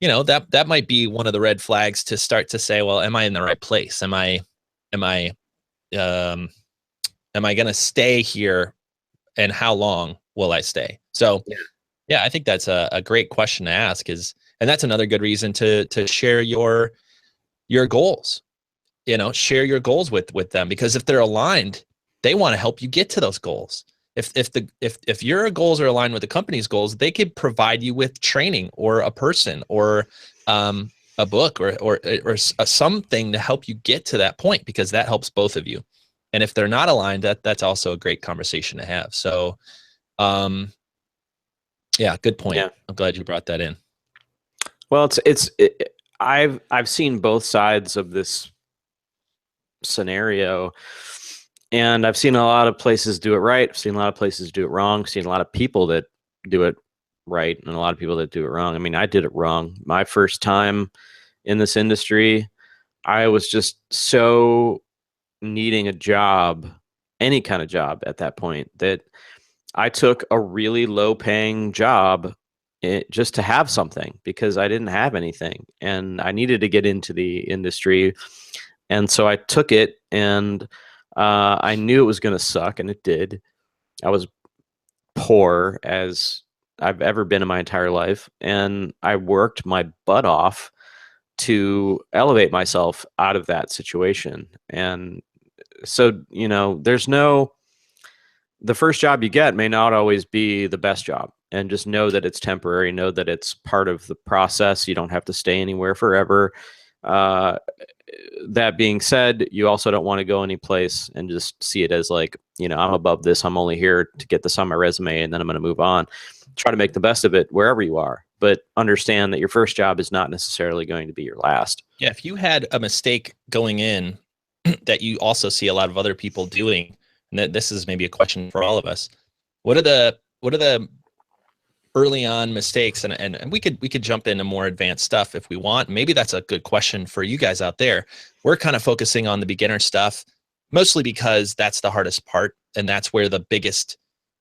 that might be one of the red flags to start to say, well, am I in the right place? Am I going to stay here, and how long will I stay? So yeah, I think that's a great question to ask, is And that's another good reason to share your goals. Share your goals with them, because if they're aligned, they want to help you get to those goals. If your goals are aligned with the company's goals, they could provide you with training or a person or a book or something to help you get to that point, because that helps both of you. And if they're not aligned, that's also a great conversation to have. So, yeah, good point. Yeah. I'm glad you brought that in. Well, I've seen both sides of this scenario, and I've seen a lot of places do it right. I've seen a lot of places do it wrong. I've seen a lot of people that do it right and a lot of people that do it wrong. I mean, I did it wrong. My first time in this industry, I was just so needing a job, any kind of job at that point, that I took a really low paying job just to have something, because I didn't have anything and I needed to get into the industry. And so I took it, and I knew it was going to suck, and it did. I was poor as I've ever been in my entire life, and I worked my butt off to elevate myself out of that situation. And so, the first job you get may not always be the best job, and just know that it's temporary. Know that it's part of the process. You don't have to stay anywhere forever. That being said, you also don't want to go any place and just see it as like, I'm above this. I'm only here to get this on my resume, and then I'm going to move on. Try to make the best of it wherever you are, but understand that your first job is not necessarily going to be your last. Yeah. If you had a mistake going in that you also see a lot of other people doing, and that this is maybe a question for all of us, what are the early on mistakes? And we could jump into more advanced stuff if we want. Maybe that's a good question for you guys out there. We're kind of focusing on the beginner stuff, mostly because that's the hardest part. And that's where the biggest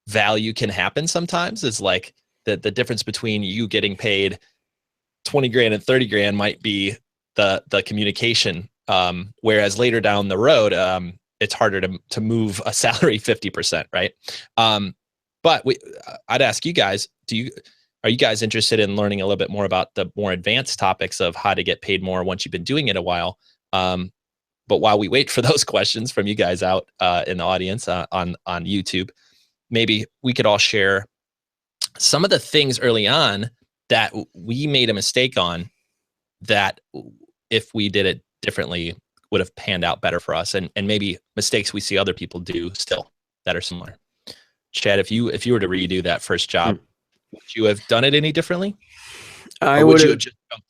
value can happen sometimes, is like the difference between you getting paid 20 grand and 30 grand might be the communication. Whereas later down the road, it's harder to move a salary 50%, right? But I'd ask you guys, are you guys interested in learning a little bit more about the more advanced topics of how to get paid more once you've been doing it a while? But while we wait for those questions from you guys out in the audience on YouTube, maybe we could all share some of the things early on that we made a mistake on, that if we did it differently would have panned out better for us, and maybe mistakes we see other people do still that are similar. Chad, if you were to redo that first job, would you have done it any differently? I would have just jumped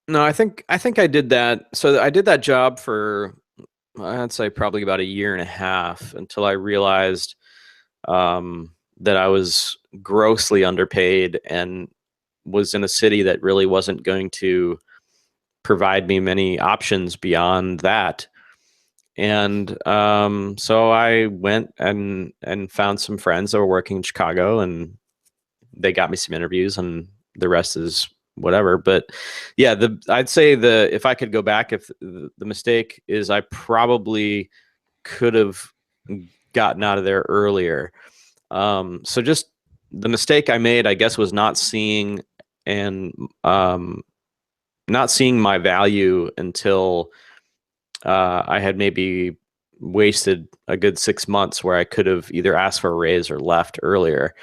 in. No, I think I did that. So I did that job for, I'd say, probably about a year and a half, until I realized that I was grossly underpaid and was in a city that really wasn't going to provide me many options beyond that. And so I went and found some friends that were working in Chicago, and they got me some interviews, and the rest is whatever. But yeah, I'd say if I could go back, if the mistake is, I probably could have gotten out of there earlier. So just the mistake I made, I guess, was not seeing my value until I had maybe wasted a good 6 months where I could have either asked for a raise or left earlier.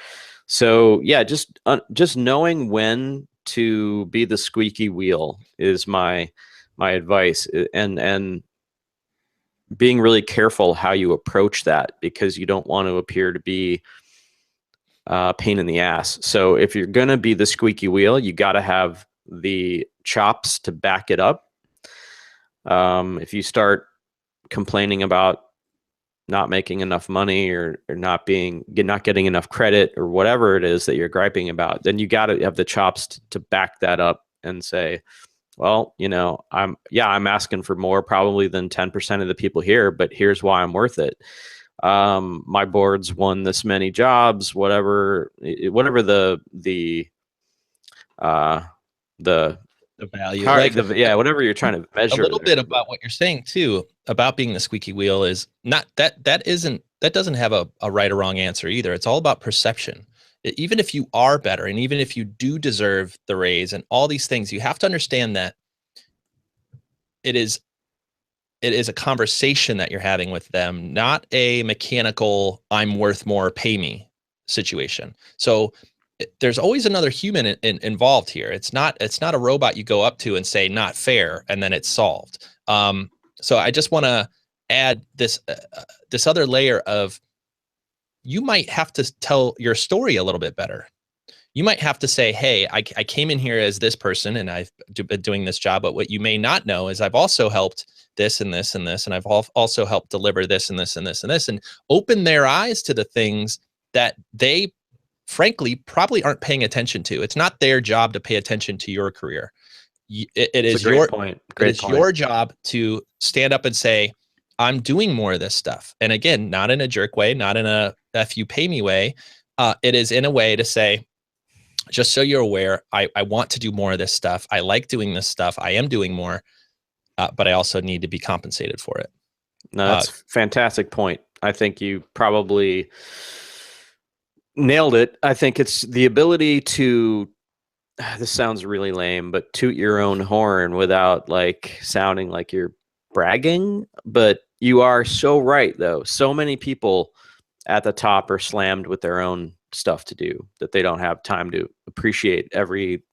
So yeah, just knowing when to be the squeaky wheel is my advice, and being really careful how you approach that, because you don't want to appear to be a pain in the ass. So if you're going to be the squeaky wheel, you got to have the chops to back it up. If you start complaining about not making enough money, or not getting enough credit, or whatever it is that you're griping about, then you got to have the chops to back that up and say, well, I'm asking for more probably than 10% of the people here, but here's why I'm worth it. My board's won this many jobs, whatever the value, whatever you're trying to measure. A little bit about what you're saying too about being the squeaky wheel is not that doesn't have a right or wrong answer either. It's all about perception. even if you are better and even if you do deserve the raise and all these things, you have to understand that it is a conversation that you're having with them, not a mechanical I'm worth more, pay me situation. So there's always another human involved here. It's not a robot you go up to and say not fair and then it's solved. So I just want to add this other layer of, you might have to tell your story a little bit better. You might have to say, hey, I came in here as this person and I've been doing this job, but what you may not know is I've also helped this and this and this, and I've also helped deliver this and this and this and this, and open their eyes to the things that they frankly probably aren't paying attention to. It's not their job to pay attention to your career. It is your point. It's your job to stand up and say, I'm doing more of this stuff. And again, not in a jerk way, not in a F you pay me way. It is in a way to say, just so you're aware, I want to do more of this stuff. I like doing this stuff. I am doing more, but I also need to be compensated for it. No, that's a fantastic point. I think you probably nailed it. I think it's the ability to, this sounds really lame, but toot your own horn without like sounding like you're bragging. But you are so right, though. So many people at the top are slammed with their own stuff to do that they don't have time to appreciate everything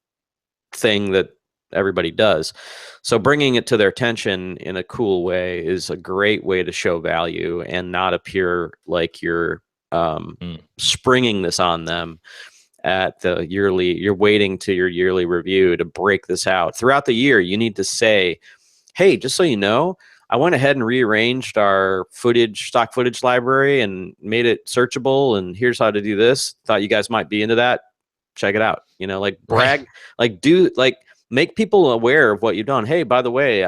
that everybody does. So bringing it to their attention in a cool way is a great way to show value and not appear like you're springing this on them at the yearly. You're waiting to your yearly review to break this out. Throughout the year, you need to say, hey, just so you know, I went ahead and rearranged our stock footage library and made it searchable. And here's how to do this. Thought you guys might be into that. Check it out. You know, like brag, make people aware of what you've done. Hey, by the way,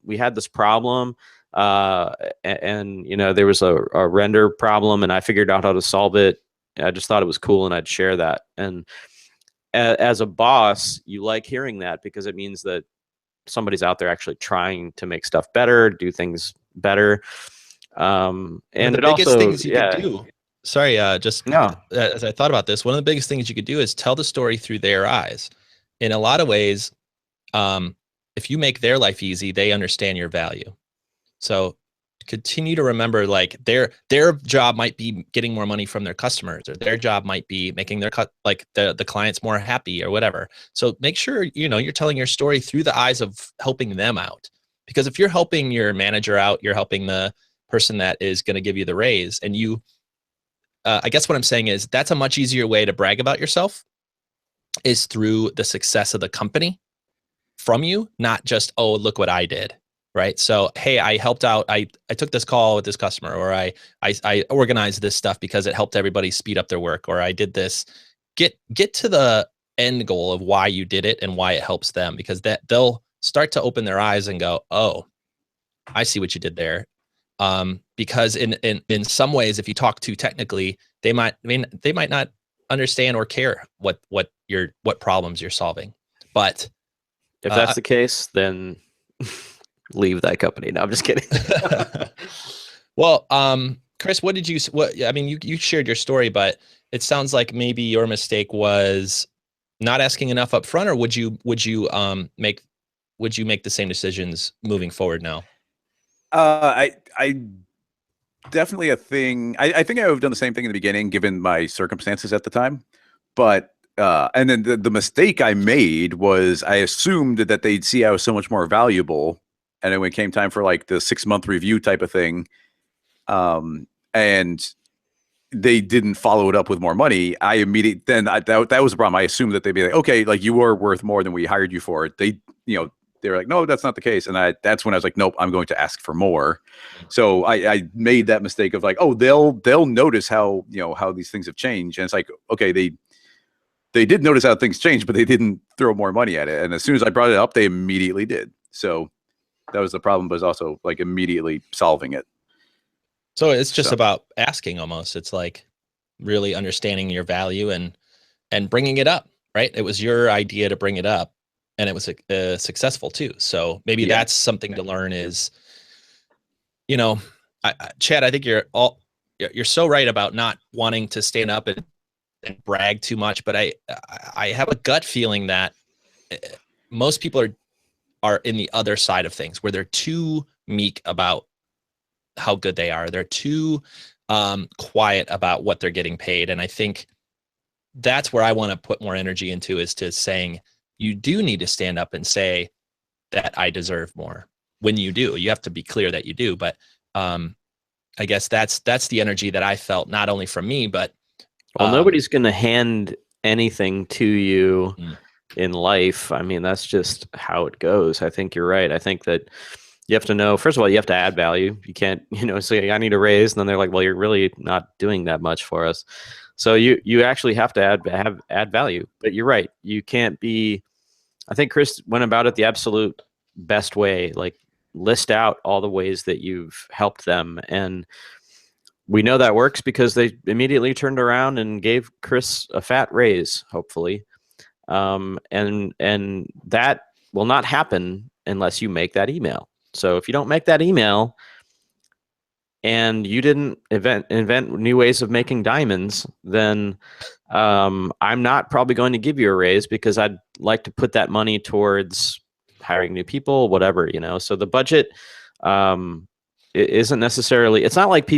we had this problem. And you know, there was a render problem and I figured out how to solve it. I just thought it was cool and I'd share that. And as a boss, you like hearing that because it means that somebody's out there actually trying to make stuff better, do things better. And the biggest things you could do. Sorry, as I thought about this, one of the biggest things you could do is tell the story through their eyes. In a lot of ways, if you make their life easy, they understand your value. So continue to remember, like their job might be getting more money from their customers, or their job might be making their the clients more happy or whatever. So make sure, you know, you're telling your story through the eyes of helping them out. Because if you're helping your manager out, you're helping the person that is going to give you the raise. And you, I guess what I'm saying is that's a much easier way to brag about yourself, is through the success of the company from you, not just, oh, look what I did. Right. So, hey, I helped out. I took this call with this customer, or I organized this stuff because it helped everybody speed up their work, or I did this. Get to the end goal of why you did it and why it helps them, because that they'll start to open their eyes and go, oh, I see what you did there. Because in some ways, if you talk too technically, they might not understand or care what problems you're solving. But if that's the case, then leave that company. No, I'm just kidding. Well, Chris, I mean, you shared your story, but it sounds like maybe your mistake was not asking enough up front, or would you make the same decisions moving forward now? I definitely a thing. I think I would have done the same thing in the beginning, given my circumstances at the time. But and then the mistake I made was I assumed that they'd see I was so much more valuable. And then when it came time for like the 6-month review type of thing, and they didn't follow it up with more money, that was the problem. I assumed that they'd be like, okay, like you are worth more than we hired you for. They were like, no, that's not the case. And that's when I was like, nope, I'm going to ask for more. So I made that mistake of like, oh, they'll notice how these things have changed. And it's like, okay, they did notice how things changed, but they didn't throw more money at it. And as soon as I brought it up, they immediately did. So that was the problem, but also like immediately solving it. So it's just about asking almost. It's like really understanding your value and bringing it up, right? It was your idea to bring it up, and it was successful too. So maybe that's something to learn is, Chad, I think you're so right about not wanting to stand up and brag too much, but I have a gut feeling that most people are in the other side of things, where they're too meek about how good they are. They're too quiet about what they're getting paid. And I think that's where I want to put more energy into, is to saying, you do need to stand up and say that I deserve more. When you do, you have to be clear that you do. But I guess that's the energy that I felt, not only from me, but well, nobody's going to hand anything to you in life. I mean, that's just how it goes. I think you're right. I think that you have to know, first of all, you have to add value. You can't, say I need a raise, and then they're like, well, you're really not doing that much for us. So you actually have to add value. But you're right. You can't be, I think Chris went about it the absolute best way. Like, list out all the ways that you've helped them. And we know that works because they immediately turned around and gave Chris a fat raise, hopefully. And that will not happen unless you make that email. So if you don't make that email and you didn't invent new ways of making diamonds, then I'm not probably going to give you a raise, because I'd like to put that money towards hiring new people, whatever, So the budget isn't necessarily, it's not like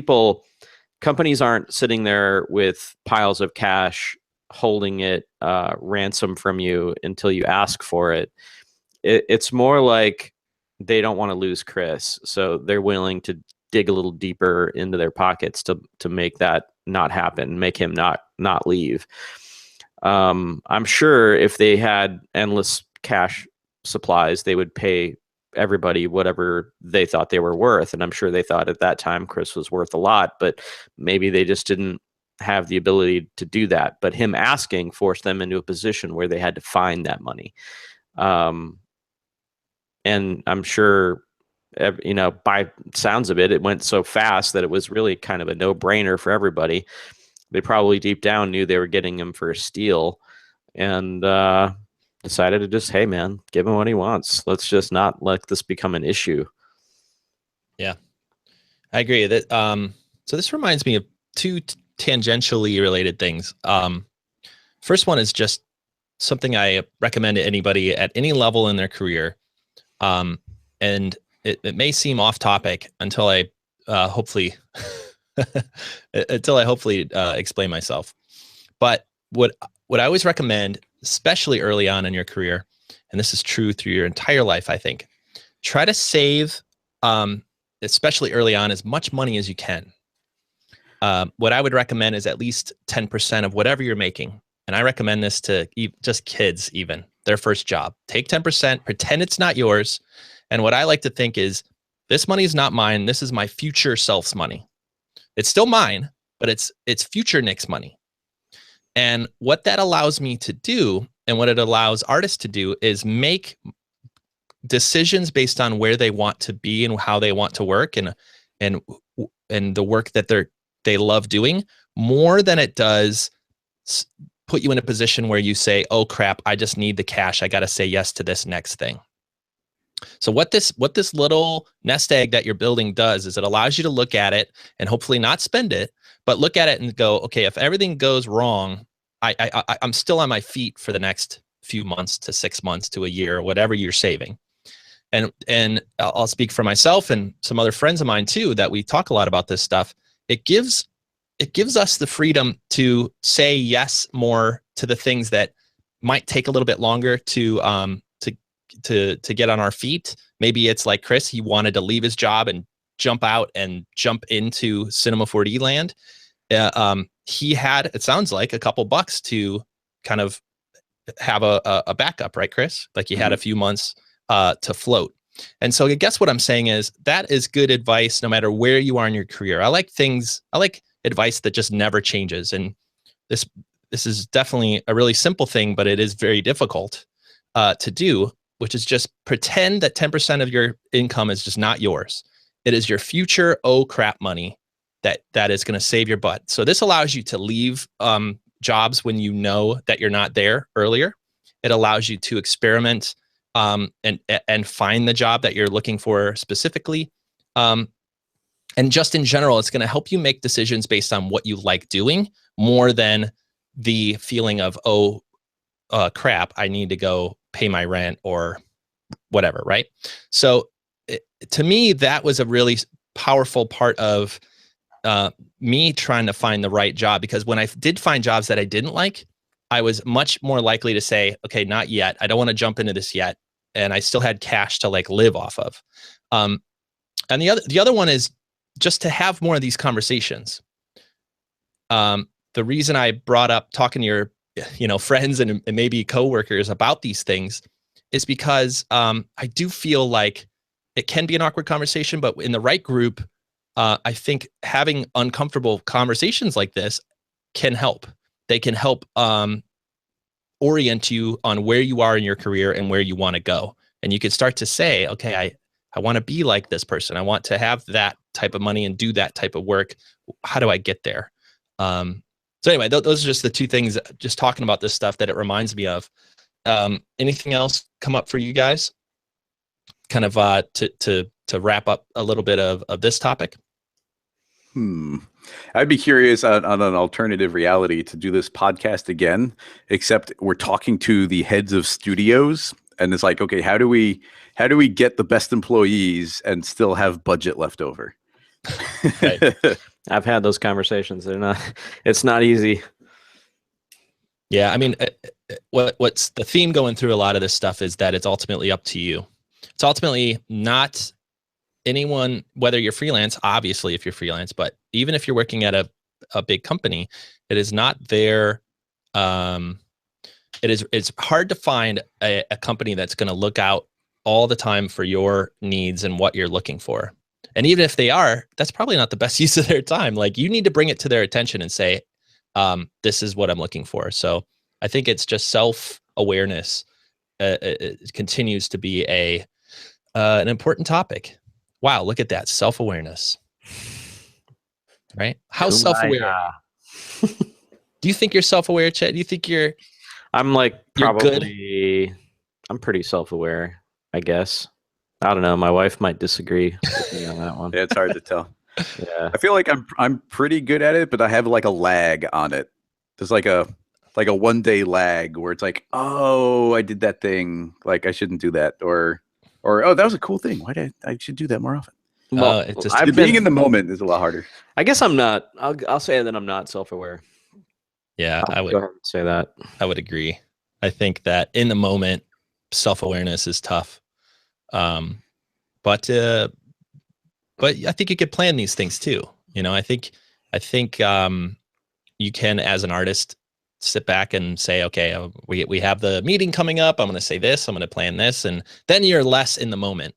companies aren't sitting there with piles of cash holding it ransom from you until you ask for it. It's more like they don't want to lose Chris, so they're willing to dig a little deeper into their pockets to make that not happen, make him not leave. I'm sure if they had endless cash supplies, they would pay everybody whatever they thought they were worth. And I'm sure they thought at that time Chris was worth a lot, but maybe they just didn't have the ability to do that. But him asking forced them into a position where they had to find that money. And I'm sure, by sounds of it, it went so fast that it was really kind of a no-brainer for everybody. They probably deep down knew they were getting him for a steal, and decided to just, hey man, give him what he wants. Let's just not let this become an issue. Yeah, I agree. That so this reminds me of two tangentially related things. First one is just something I recommend to anybody at any level in their career. And it may seem off topic until I hopefully explain myself. But what I always recommend, especially early on in your career, and this is true through your entire life, I think, try to save, especially early on, as much money as you can. What I would recommend is at least 10% of whatever you're making. And I recommend this to just kids, even their first job. Take 10%, pretend it's not yours. And what I like to think is, this money is not mine. This is my future self's money. It's still mine, but it's future Nick's money. And what that allows me to do, and what it allows artists to do, is make decisions based on where they want to be and how they want to work, and the work that they love doing, more than it does put you in a position where you say, oh crap, I just need the cash. I got to say yes to this next thing. So what this little nest egg that you're building does is it allows you to look at it and hopefully not spend it, but look at it and go, okay, if everything goes wrong, I'm still on my feet for the next few months to 6 months to a year, or whatever you're saving. And I'll speak for myself and some other friends of mine too, that we talk a lot about this stuff. It gives us the freedom to say yes more to the things that might take a little bit longer to get on our feet. Maybe it's like Chris, he wanted to leave his job and jump out and jump into Cinema 4D land. He had, it sounds like, a couple bucks to kind of have a backup, right, Chris? Like, he had a few months to float. And so I guess what I'm saying is that is good advice no matter where you are in your career. I like advice that just never changes. And this is definitely a really simple thing, but it is very difficult to do, which is just pretend that 10% of your income is just not yours. It is your future oh crap money that is going to save your butt. So this allows you to leave jobs when you know that you're not there earlier. It allows you to experiment and find the job that you're looking for specifically. And just in general, it's going to help you make decisions based on what you like doing more than the feeling of, crap, I need to go pay my rent or whatever, right? So to me, that was a really powerful part of me trying to find the right job, because when I did find jobs that I didn't like, I was much more likely to say, okay, not yet. I don't want to jump into this yet. And I still had cash to like live off of. And the other one is just to have more of these conversations. The reason I brought up talking to your, friends and maybe coworkers about these things is because I do feel like it can be an awkward conversation, but in the right group, I think having uncomfortable conversations like this can help. They can help orient you on where you are in your career and where you want to go. And you can start to say, okay, I want to be like this person. I want to have that type of money and do that type of work. How do I get there? So anyway, those are just the two things, just talking about this stuff, that it reminds me of. Anything else come up for you guys? Kind of to wrap up a little bit of this topic. I'd be curious on an alternative reality to do this podcast again, except we're talking to the heads of studios, and it's like, okay, how do we get the best employees and still have budget left over? Right. I've had those conversations. It's not easy. Yeah, I mean, what's the theme going through a lot of this stuff is that it's ultimately up to you. It's ultimately not anyone, whether you're freelance, obviously if you're freelance, but even if you're working at a big company, it is not their, it's hard to find a company that's going to look out all the time for your needs and what you're looking for. And even if they are, that's probably not the best use of their time. Like, you need to bring it to their attention and say, this is what I'm looking for. So I think it's just self-awareness. It continues to be an important topic. Wow, look at that, self-awareness. Right? How self-aware? Do you think you're self-aware, Chet? Do you think you're? I'm like probably. I'm pretty self-aware, I guess. I don't know. My wife might disagree with me on that one. Yeah, it's hard to tell. Yeah, I feel like I'm pretty good at it, but I have like a lag on it. There's like a 1 day lag where it's like, oh, I did that thing, like I shouldn't do that, or oh, that was a cool thing. I should do that more often. Well, being in the moment is a lot harder. I guess I'm not. I'll say that I'm not self-aware. Yeah, I would go ahead and say that. I would agree. I think that in the moment, self-awareness is tough. But I think you could plan these things too. I think you can, as an artist, sit back and say, okay, we have the meeting coming up. I'm going to say this. I'm going to plan this, and then you're less in the moment.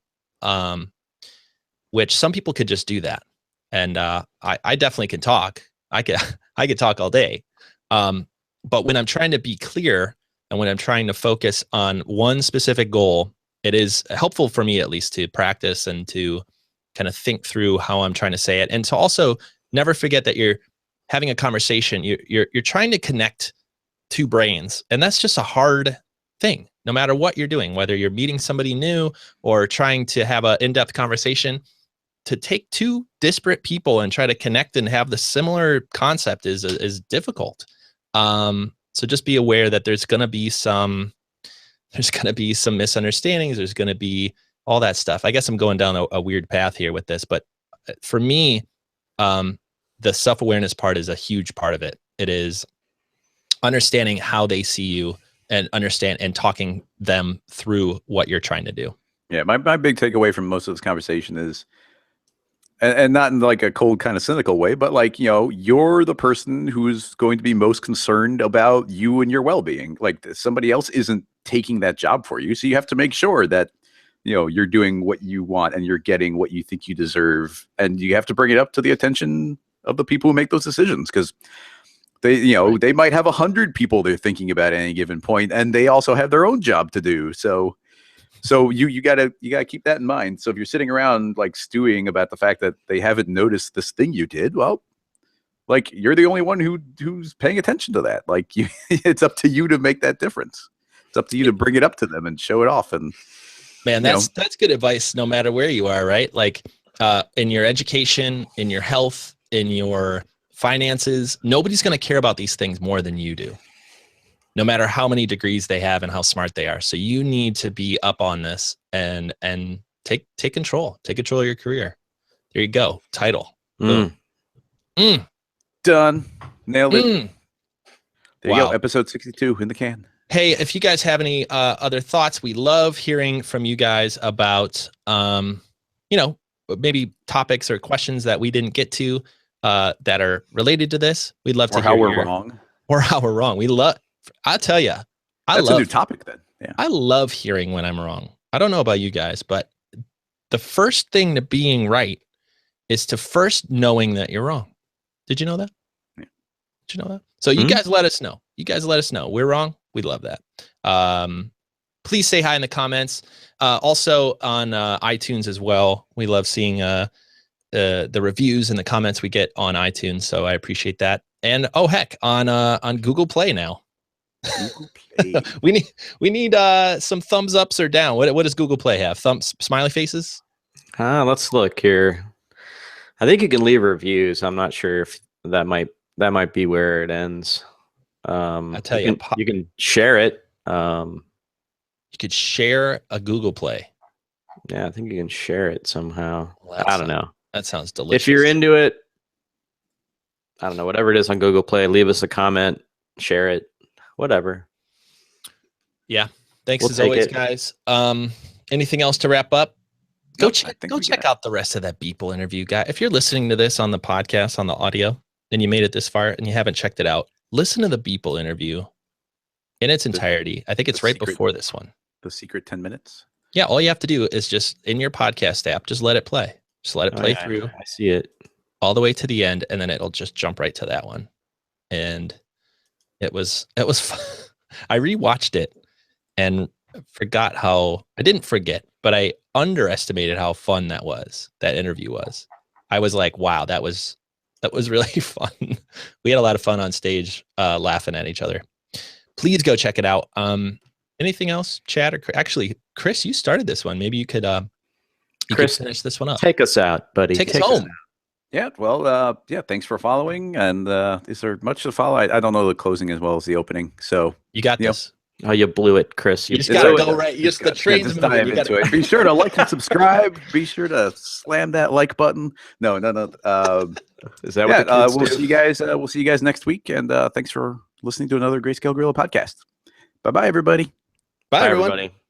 Which some people could just do that, and I definitely can talk. I could talk all day. But when I'm trying to be clear and when I'm trying to focus on one specific goal, it is helpful for me, at least, to practice and to kind of think through how I'm trying to say it, and to also never forget that you're having a conversation. You're trying to connect two brains, and that's just a hard thing. No matter what you're doing, whether you're meeting somebody new or trying to have an in-depth conversation, to take two disparate people and try to connect and have the similar concept is difficult. So just be aware that there's going to be some misunderstandings. There's going to be all that stuff. I guess I'm going down a weird path here with this, but for me, the self-awareness part is a huge part of it. It is understanding how they see you and talking them through what you're trying to do. Yeah, my big takeaway from most of this conversation is, and not in like a cold kind of cynical way, but like, you're the person who's going to be most concerned about you and your well-being. Like, somebody else isn't taking that job for you. So you have to make sure that, you're doing what you want and you're getting what you think you deserve. And you have to bring it up to the attention of the people who make those decisions, because they might have 100 people they're thinking about at any given point, and they also have their own job to do. So you gotta keep that in mind. So if you're sitting around like stewing about the fact that they haven't noticed this thing you did, well, like, you're the only one who's paying attention to that. Like, it's up to you to make that difference. It's up to you to bring it up to them and show it off. And man, that's good advice, no matter where you are, right? Like, in your education, in your health, in your finances. Nobody's going to care about these things more than you do, no matter how many degrees they have and how smart they are. So you need to be up on this and take control. Take control of your career. There you go. Title. Boom. Done. Nailed it. There you Wow. go. Episode 62 in the can. Hey, if you guys have any other thoughts, we love hearing from you guys about, maybe topics or questions that we didn't get to that are related to this. We'd love to Or hear how we're wrong. Or how we're wrong. I'll tell you, That's a new topic then. Yeah. I love hearing when I'm wrong. I don't know about you guys, but the first thing to being right is to first knowing that you're wrong. Did you know that? Yeah. Did you know that? So you guys let us know. We're wrong. We love that. Please say hi in the comments. Also on iTunes as well. We love seeing the reviews and the comments we get on iTunes. So I appreciate that. And on Google Play now. Google Play. we need some thumbs ups or down. What does Google Play have? Smiley faces? Let's look here. I think you can leave reviews. I'm not sure if that might be where it ends. I tell you, you can share it. You could share a Google Play. Yeah, I think you can share it somehow. Well, I don't know. That sounds delicious. If you're into it, I don't know, whatever it is on Google Play, leave us a comment, share it, whatever. Yeah. Thanks as always, guys. Anything else to wrap up? Go check out the rest of that Beeple interview, guy. If you're listening to this on the podcast, on the audio, and you made it this far and you haven't checked it out, listen to the Beeple interview in its entirety. I think it's right before this one. The secret 10 minutes. Yeah. All you have to do is just in your podcast app, just let it play. Just let it play through. I see it. All the way to the end, and then it'll just jump right to that one. And it was fun. I rewatched it and forgot how I didn't forget, but I underestimated how fun that interview was. I was like, wow, that was really fun. We had a lot of fun on stage, laughing at each other. Please go check it out. Anything else, Chad? Or actually, Chris, you started this one. Maybe you could Chris, finish this one up. Take us out, buddy. Take us home. Yeah, well, thanks for following. And is there much to follow? I don't know the closing as well as the opening. So you got this. Oh, you blew it, Chris. You just got to go right. The train's moving. You gotta... Be sure to like and subscribe. Be sure to slam that like button. No. Is that what the kids we'll do? see you guys. We'll see you guys next week. And thanks for listening to another Greyscale Gorilla podcast. Bye, everybody. Bye, everyone. Everybody.